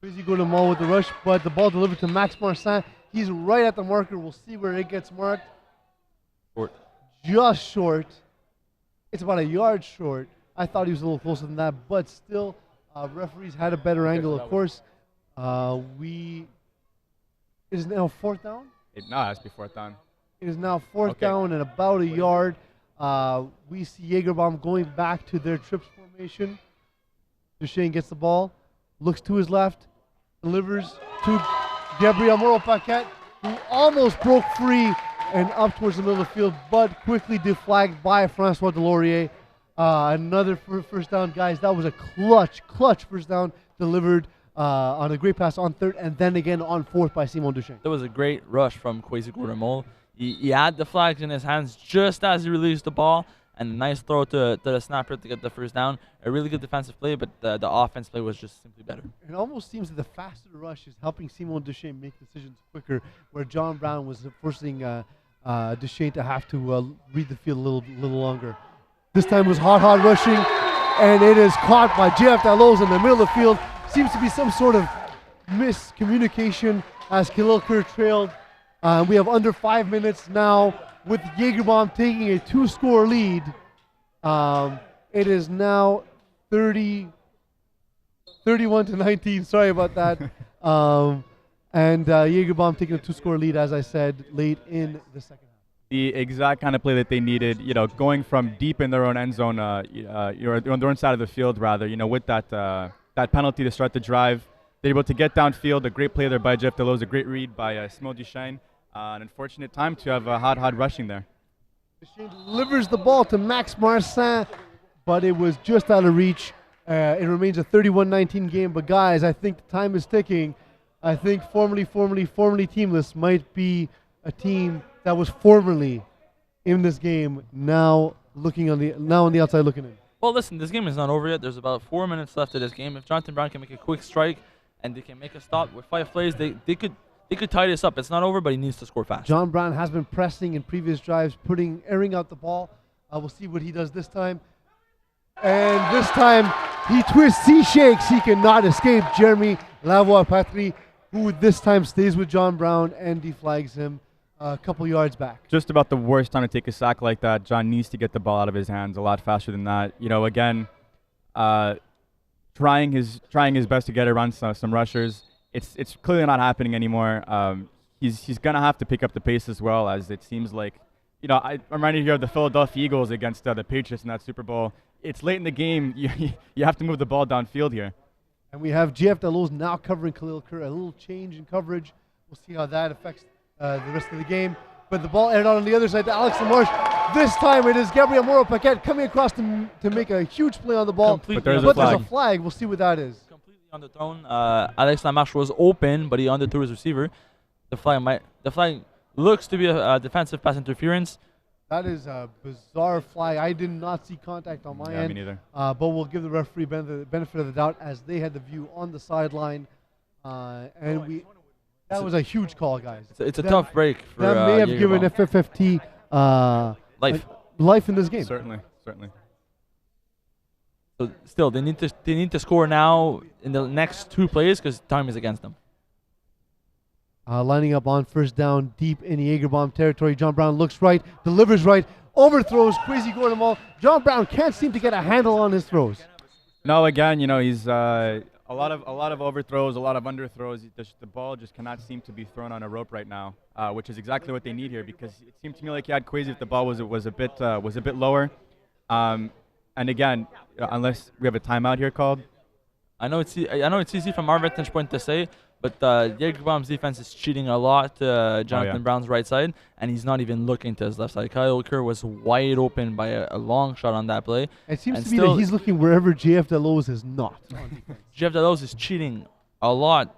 Crazy go to Mall with the rush, but the ball delivered to Max Marsan. He's right at the marker. We'll see where it gets marked. Short. Just short. It's about a yard short. I thought he was a little closer than that, but still, referees had a better angle. Of course, it is now fourth down. It has to be fourth down. It is now fourth Okay. down and about a yard. We see Jagerbomb going back to their trips formation. Duchesne gets the ball, looks to his left, delivers to Gabriel Moreau-Paquette, who almost broke free and up towards the middle of the field, but quickly deflagged by Francois Delorier. Another first down, guys. That was a clutch first down delivered on a great pass on third, and then again on fourth by Simon Duchesne. There was a great rush from Kwesi Gordon-Mole. He had the flags in his hands just as he released the ball, and a nice throw to the snapper to get the first down. A really good defensive play, but the offense play was just simply better. It almost seems that the faster the rush is helping Simon Duchesne make decisions quicker, where John Brown was forcing Duchesne to have to read the field a little longer. This time was hot rushing, and it is caught by Jeff Dalloz in the middle of the field. Seems to be some sort of miscommunication as Khalil Kerr trailed. We have under 5 minutes now with Jagerbomb taking a 2-score lead. It is now 31 to 19. Sorry about that. And Jagerbomb taking a 2-score lead, as I said, late in the second half. The exact kind of play that they needed, you know, going from deep in their own end zone, on their own side of the field, rather, you know, with that penalty to start the drive. They're able to get downfield. A great play there by Jeff Delloz, a great read by Simon Duchesne. An unfortunate time to have hot rushing there. Duchesne delivers the ball to Max Marsan, but it was just out of reach. It remains a 31-19 game, but guys, I think the time is ticking. I think formerly Teamless might be a team that was formerly in this game, now on the outside looking in. Well, listen, this game is not over yet. There's about 4 minutes left of this game. If Jonathan Brown can make a quick strike and they can make a stop with 5 plays, they could tie this up. It's not over, but he needs to score fast. John Brown has been pressing in previous drives, airing out the ball. We'll see what he does this time. And this time, he twists, he shakes, he cannot escape Jeremy Lavoie-Patry, who this time stays with John Brown and deflags him a couple yards back. Just about the worst time to take a sack like that. John needs to get the ball out of his hands a lot faster than that. You know, again, trying his best to get around some rushers. It's clearly not happening anymore. He's gonna have to pick up the pace as well, as it seems like. You know, I'm reminded here of the Philadelphia Eagles against the Patriots in that Super Bowl. It's late in the game. You have to move the ball downfield here. And we have GF Dalloz now covering Khalil Kerr. A little change in coverage. We'll see how that affects the rest of the game. But the ball aired out on the other side to Alex Lamarche. This time it is Gabriel Moreau-Paquette coming across to make a huge play on the ball. Completely But there's underthrown. a There's a flag. We'll see what that is. Completely underthrown. Alex Lamarche was open, but he underthrew his receiver. The flag looks to be a defensive pass interference. That is a bizarre flag. I did not see contact on my Yeah, end. me neither. But we'll give the referee benefit of the doubt as they had the view on the sideline. That was a huge call, guys. It's a tough break for That may have given Jagerbomb. FFFT life in this game. Certainly. So still, they need to score now in the next 2 plays because time is against them. Lining up on first down deep in Jagerbomb territory. John Brown looks right, delivers right, overthrows Crazy Gordon Mall. John Brown can't seem to get a handle on his throws. No, again, you know, he's a lot of overthrows, a lot of underthrows. The ball just cannot seem to be thrown on a rope right now, which is exactly what they need here, because it seemed to me like he had Kwesi if the ball was a bit lower. And again, unless we have a timeout here called. I know it's easy from our vantage point to say, but Jagerbomb's defense is cheating a lot to Jonathan Brown's right side, and he's not even looking to his left side. Kyle Kerr was wide open by a long shot on that play. It seems to be that he's looking wherever JF Delos is not. JF Delos is cheating a lot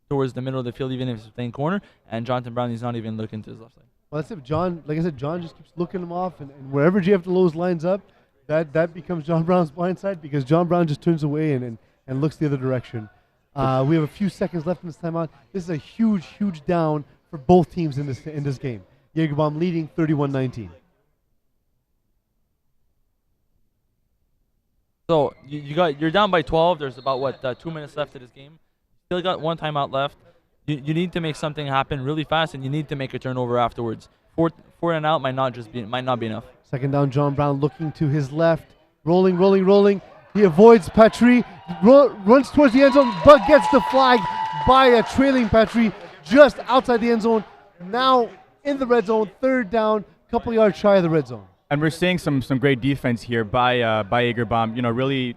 towards the middle of the field, even if he's playing corner, and Jonathan Brown, he's not even looking to his left side. Well, that's it. John, like I said, John just keeps looking him off, and wherever JF Delos lines up, that becomes John Brown's blind side, because John Brown just turns away and looks the other direction. We have a few seconds left in this timeout. This is a huge, huge down for both teams in this game. Jagerbomb leading 31-19. So you're down by 12. There's about 2 minutes left of this game. Still got one timeout left. You need to make something happen really fast, and you need to make a turnover afterwards. Four and out might not be enough. Second down, John Brown looking to his left, rolling. He avoids Patry, runs towards the end zone, but gets the flag by a trailing Patry just outside the end zone. Now in the red zone, third down, couple yards shy of the red zone. And we're seeing some great defense here by Jagerbomb. really,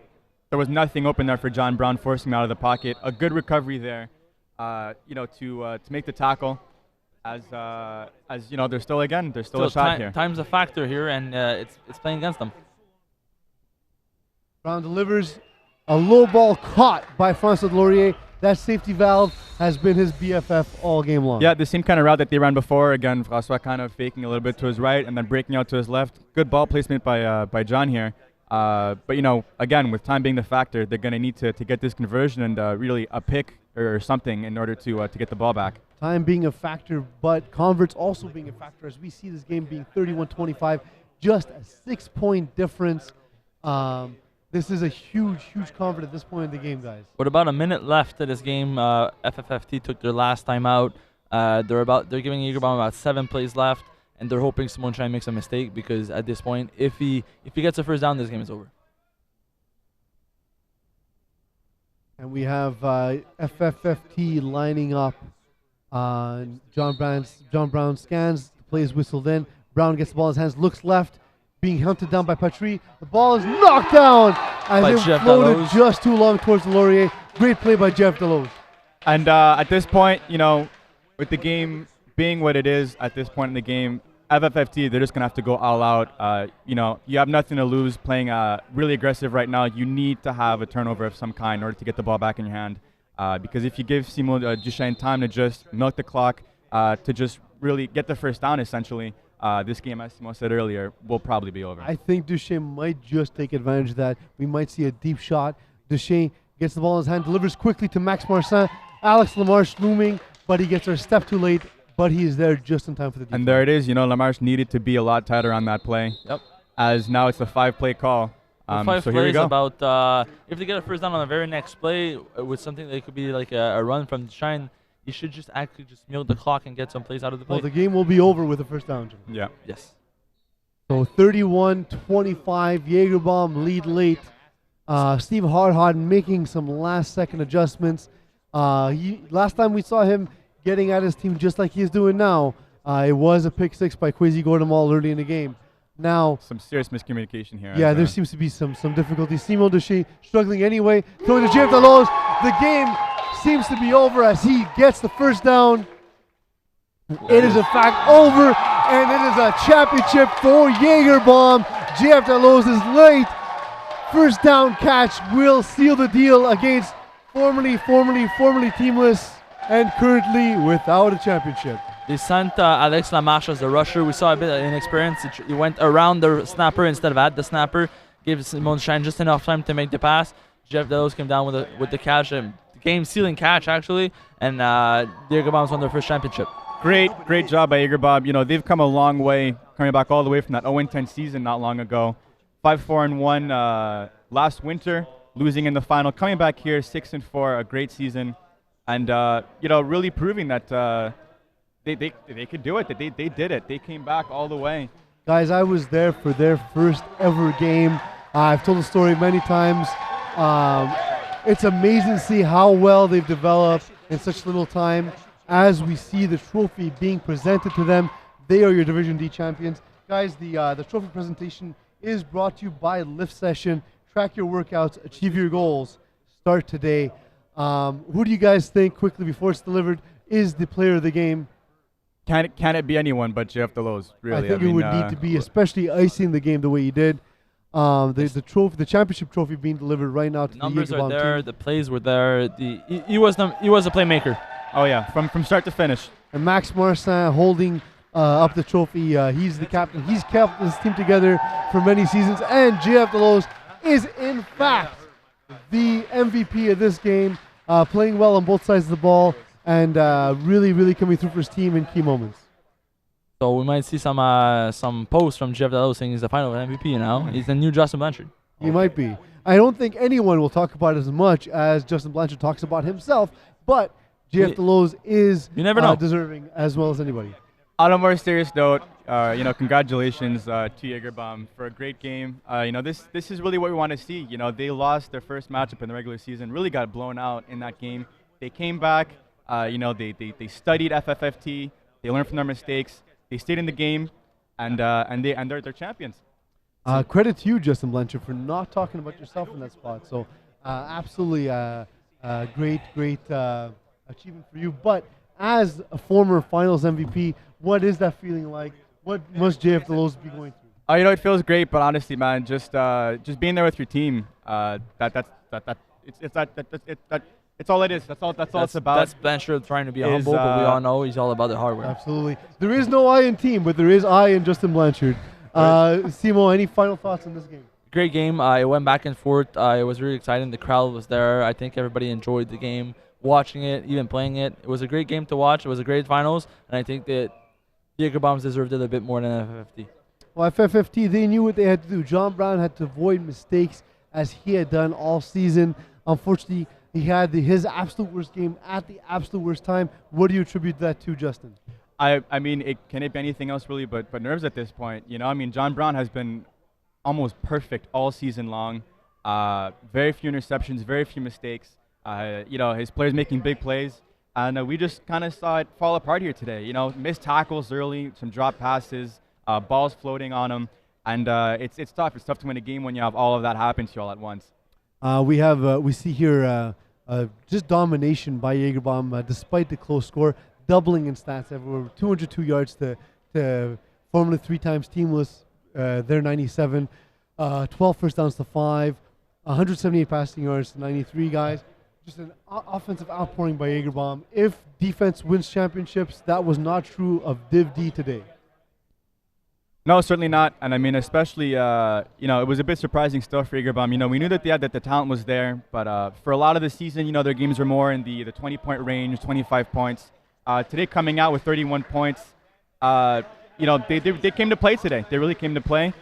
there was nothing open there for John Brown, forcing him out of the pocket. A good recovery there, to make the tackle. As there's still a shot here. Time's a factor here, and it's playing against them. Brown delivers a low ball caught by Francois Laurier. That safety valve has been his BFF all game long. Yeah, the same kind of route that they ran before. Again, Francois kind of faking a little bit to his right and then breaking out to his left. Good ball placement by John here. But again, with time being the factor, they're going to need to get this conversion and really a pick or something in order to get the ball back. Time being a factor, but converts also being a factor, as we see this game being 31-25, just a 6-point difference. This is a huge, huge convert at this point in the game, guys. With about a minute left of this game, FFFT took their last time out. They're giving Jagerbomb about 7 plays left, and they're hoping Simone Shine makes a mistake, because at this point, if he gets a first down, this game is over. And we have FFFT lining up. John Brown scans, the play is whistled in. Brown gets the ball in his hands, looks left, being hunted down by Patry. The ball is knocked down as it floated just too long towards the Laurier. Great play by Jeff Delos. And at this point, with the game being what it is at this point in the game, FFFT, they're just going to have to go all out. You have nothing to lose playing really aggressive right now. You need to have a turnover of some kind in order to get the ball back in your hand. Because if you give Simon Duchesne time to just milk the clock, to just really get the first down, essentially, this game, as Simon said earlier, will probably be over. I think Duchesne might just take advantage of that. We might see a deep shot. Duchesne gets the ball in his hand, delivers quickly to Max Marsan. Alex Lamarche looming, but he gets there a step too late, but he is there just in time for the defense. And there it is. Lamarche needed to be a lot tighter on that play. Yep. As now it's a 5-play call. So here we go. About if they get a first down on the very next play with something that could be like a run from Shine, you should just milk the clock and get some plays out of the play. Well, the game will be over with a first down. Yeah. Yes. So 31-25, Jagerbomb lead late. Steve Hardhod making some last-second adjustments. Last time we saw him getting at his team just like he is doing now, it was a pick six by Kwesi Gordon-Mall early in the game. Now, some serious miscommunication here. Yeah, there seems to be some difficulty. Simon Duchesne struggling anyway. Throwing to Jeff Delos. The game seems to be over as he gets the first down. It is in fact over, and it is a championship for Jagerbomb. Jeff Delos is late. First down catch will seal the deal against formerly teamless, and currently without a championship. They sent Alex Lamarche as the rusher. We saw a bit of inexperience. He went around the snapper instead of at the snapper. Gave Simon Shine just enough time to make the pass. Jeff Delos came down with the catch, game-sealing catch actually, and Jagerbomb's won their first championship. Great job by Jagerbomb. They've come a long way, coming back all the way from that 0-10 season not long ago. 5-4-1 last winter, losing in the final. Coming back here, 6-4, a great season, and really proving that. They could do it. They did it. They came back all the way. Guys, I was there for their first ever game. I've told the story many times. It's amazing to see how well they've developed in such little time. As we see the trophy being presented to them, they are your Division D champions. Guys, the trophy presentation is brought to you by Lift Session. Track your workouts, achieve your goals. Start today. Who do you guys think, quickly before it's delivered, is the player of the game? Can it be anyone but Jeff Delos? Really, I think it would need to be, especially icing the game the way he did. The trophy, the championship trophy, being delivered right now to the Numbers are Jagerbomb there. team. The plays were there. He was a playmaker. Oh yeah, from start to finish. And Max Marsan holding up the trophy. He's the captain. He's kept this team together for many seasons. And GF Delos is, in fact, the MVP of this game, playing well on both sides of the ball and really, really coming through for his team in key moments. So we might see some posts from Jeff Delos saying he's the final MVP now. He's the new Justin Blanchard. He might be. I don't think anyone will talk about it as much as Justin Blanchard talks about himself, but GF Delos is You never know. deserving as well as anybody. On a more serious note, congratulations to Jagerbomb for a great game. This is really what we want to see. They lost their first matchup in the regular season, really got blown out in that game. They came back, they studied FFFT, they learned from their mistakes, they stayed in the game, and they're champions. Credit to you, Justin Blanchard, for not talking about yourself in that spot. So absolutely great achievement for you. But as a former Finals MVP, what is that feeling like? What must JF Delos be going through? It feels great, but honestly, man, just being there with your team, it's all it is. That's all it's about. That's Blanchard trying to be humble, but we all know he's all about the hardware. Absolutely. There is no I in team, but there is I in Justin Blanchard. Simo, any final thoughts on this game? Great game. It went back and forth. It was really exciting. The crowd was there. I think everybody enjoyed the game, watching it, even playing it. It was a great game to watch. It was a great finals, and I think that Jagerbombs deserved it a bit more than FFFT. Well, FFFT, they knew what they had to do. John Brown had to avoid mistakes as he had done all season. Unfortunately, he had his absolute worst game at the absolute worst time. What do you attribute that to, Justin? I mean, can it be anything else really but nerves at this point? John Brown has been almost perfect all season long. Very few interceptions, very few mistakes. His players making big plays. And we just kind of saw it fall apart here today. Missed tackles early, some drop passes, balls floating on him. And it's tough. It's tough to win a game when you have all of that happen to you all at once. We see here just domination by Jagerbomb despite the close score, doubling in stats everywhere. 202 yards to Formerly 3-times Teamless, their 97. 12 first downs to 5. 178 passing yards to 93, guys. Just an offensive outpouring by Jagerbomb. If defense wins championships, that was not true of Div D today. No, certainly not. And I mean, especially, it was a bit surprising stuff for Jagerbomb. We knew that the talent was there, but for a lot of the season, their games were more in the 20-point range, 25 points. Today coming out with 31 points, they came to play today. They really came to play.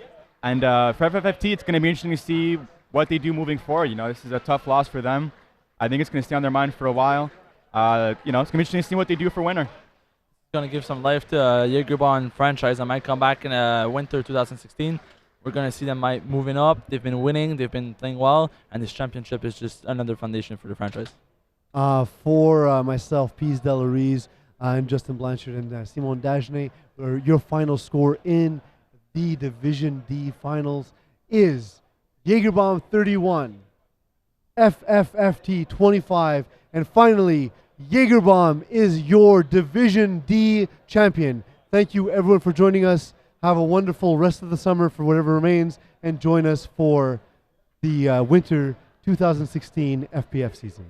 And for FFFT, it's going to be interesting to see what they do moving forward. This is a tough loss for them. I think it's going to stay on their mind for a while. It's going to be interesting to see what they do for winter. Going to give some life to Jagerbomb franchise that might come back in winter 2016. We're going to see them moving up. They've been winning. They've been playing well. And this championship is just another foundation for the franchise. For myself, Pease Delarize, and Justin Blanchard and Simon Dagenet, your final score in the Division D Finals is Jagerbomb 31, FFFT 25, and finally, Jagerbomb is your Division D champion. Thank you, everyone, for joining us. Have a wonderful rest of the summer for whatever remains, and join us for the winter 2016 FPF season.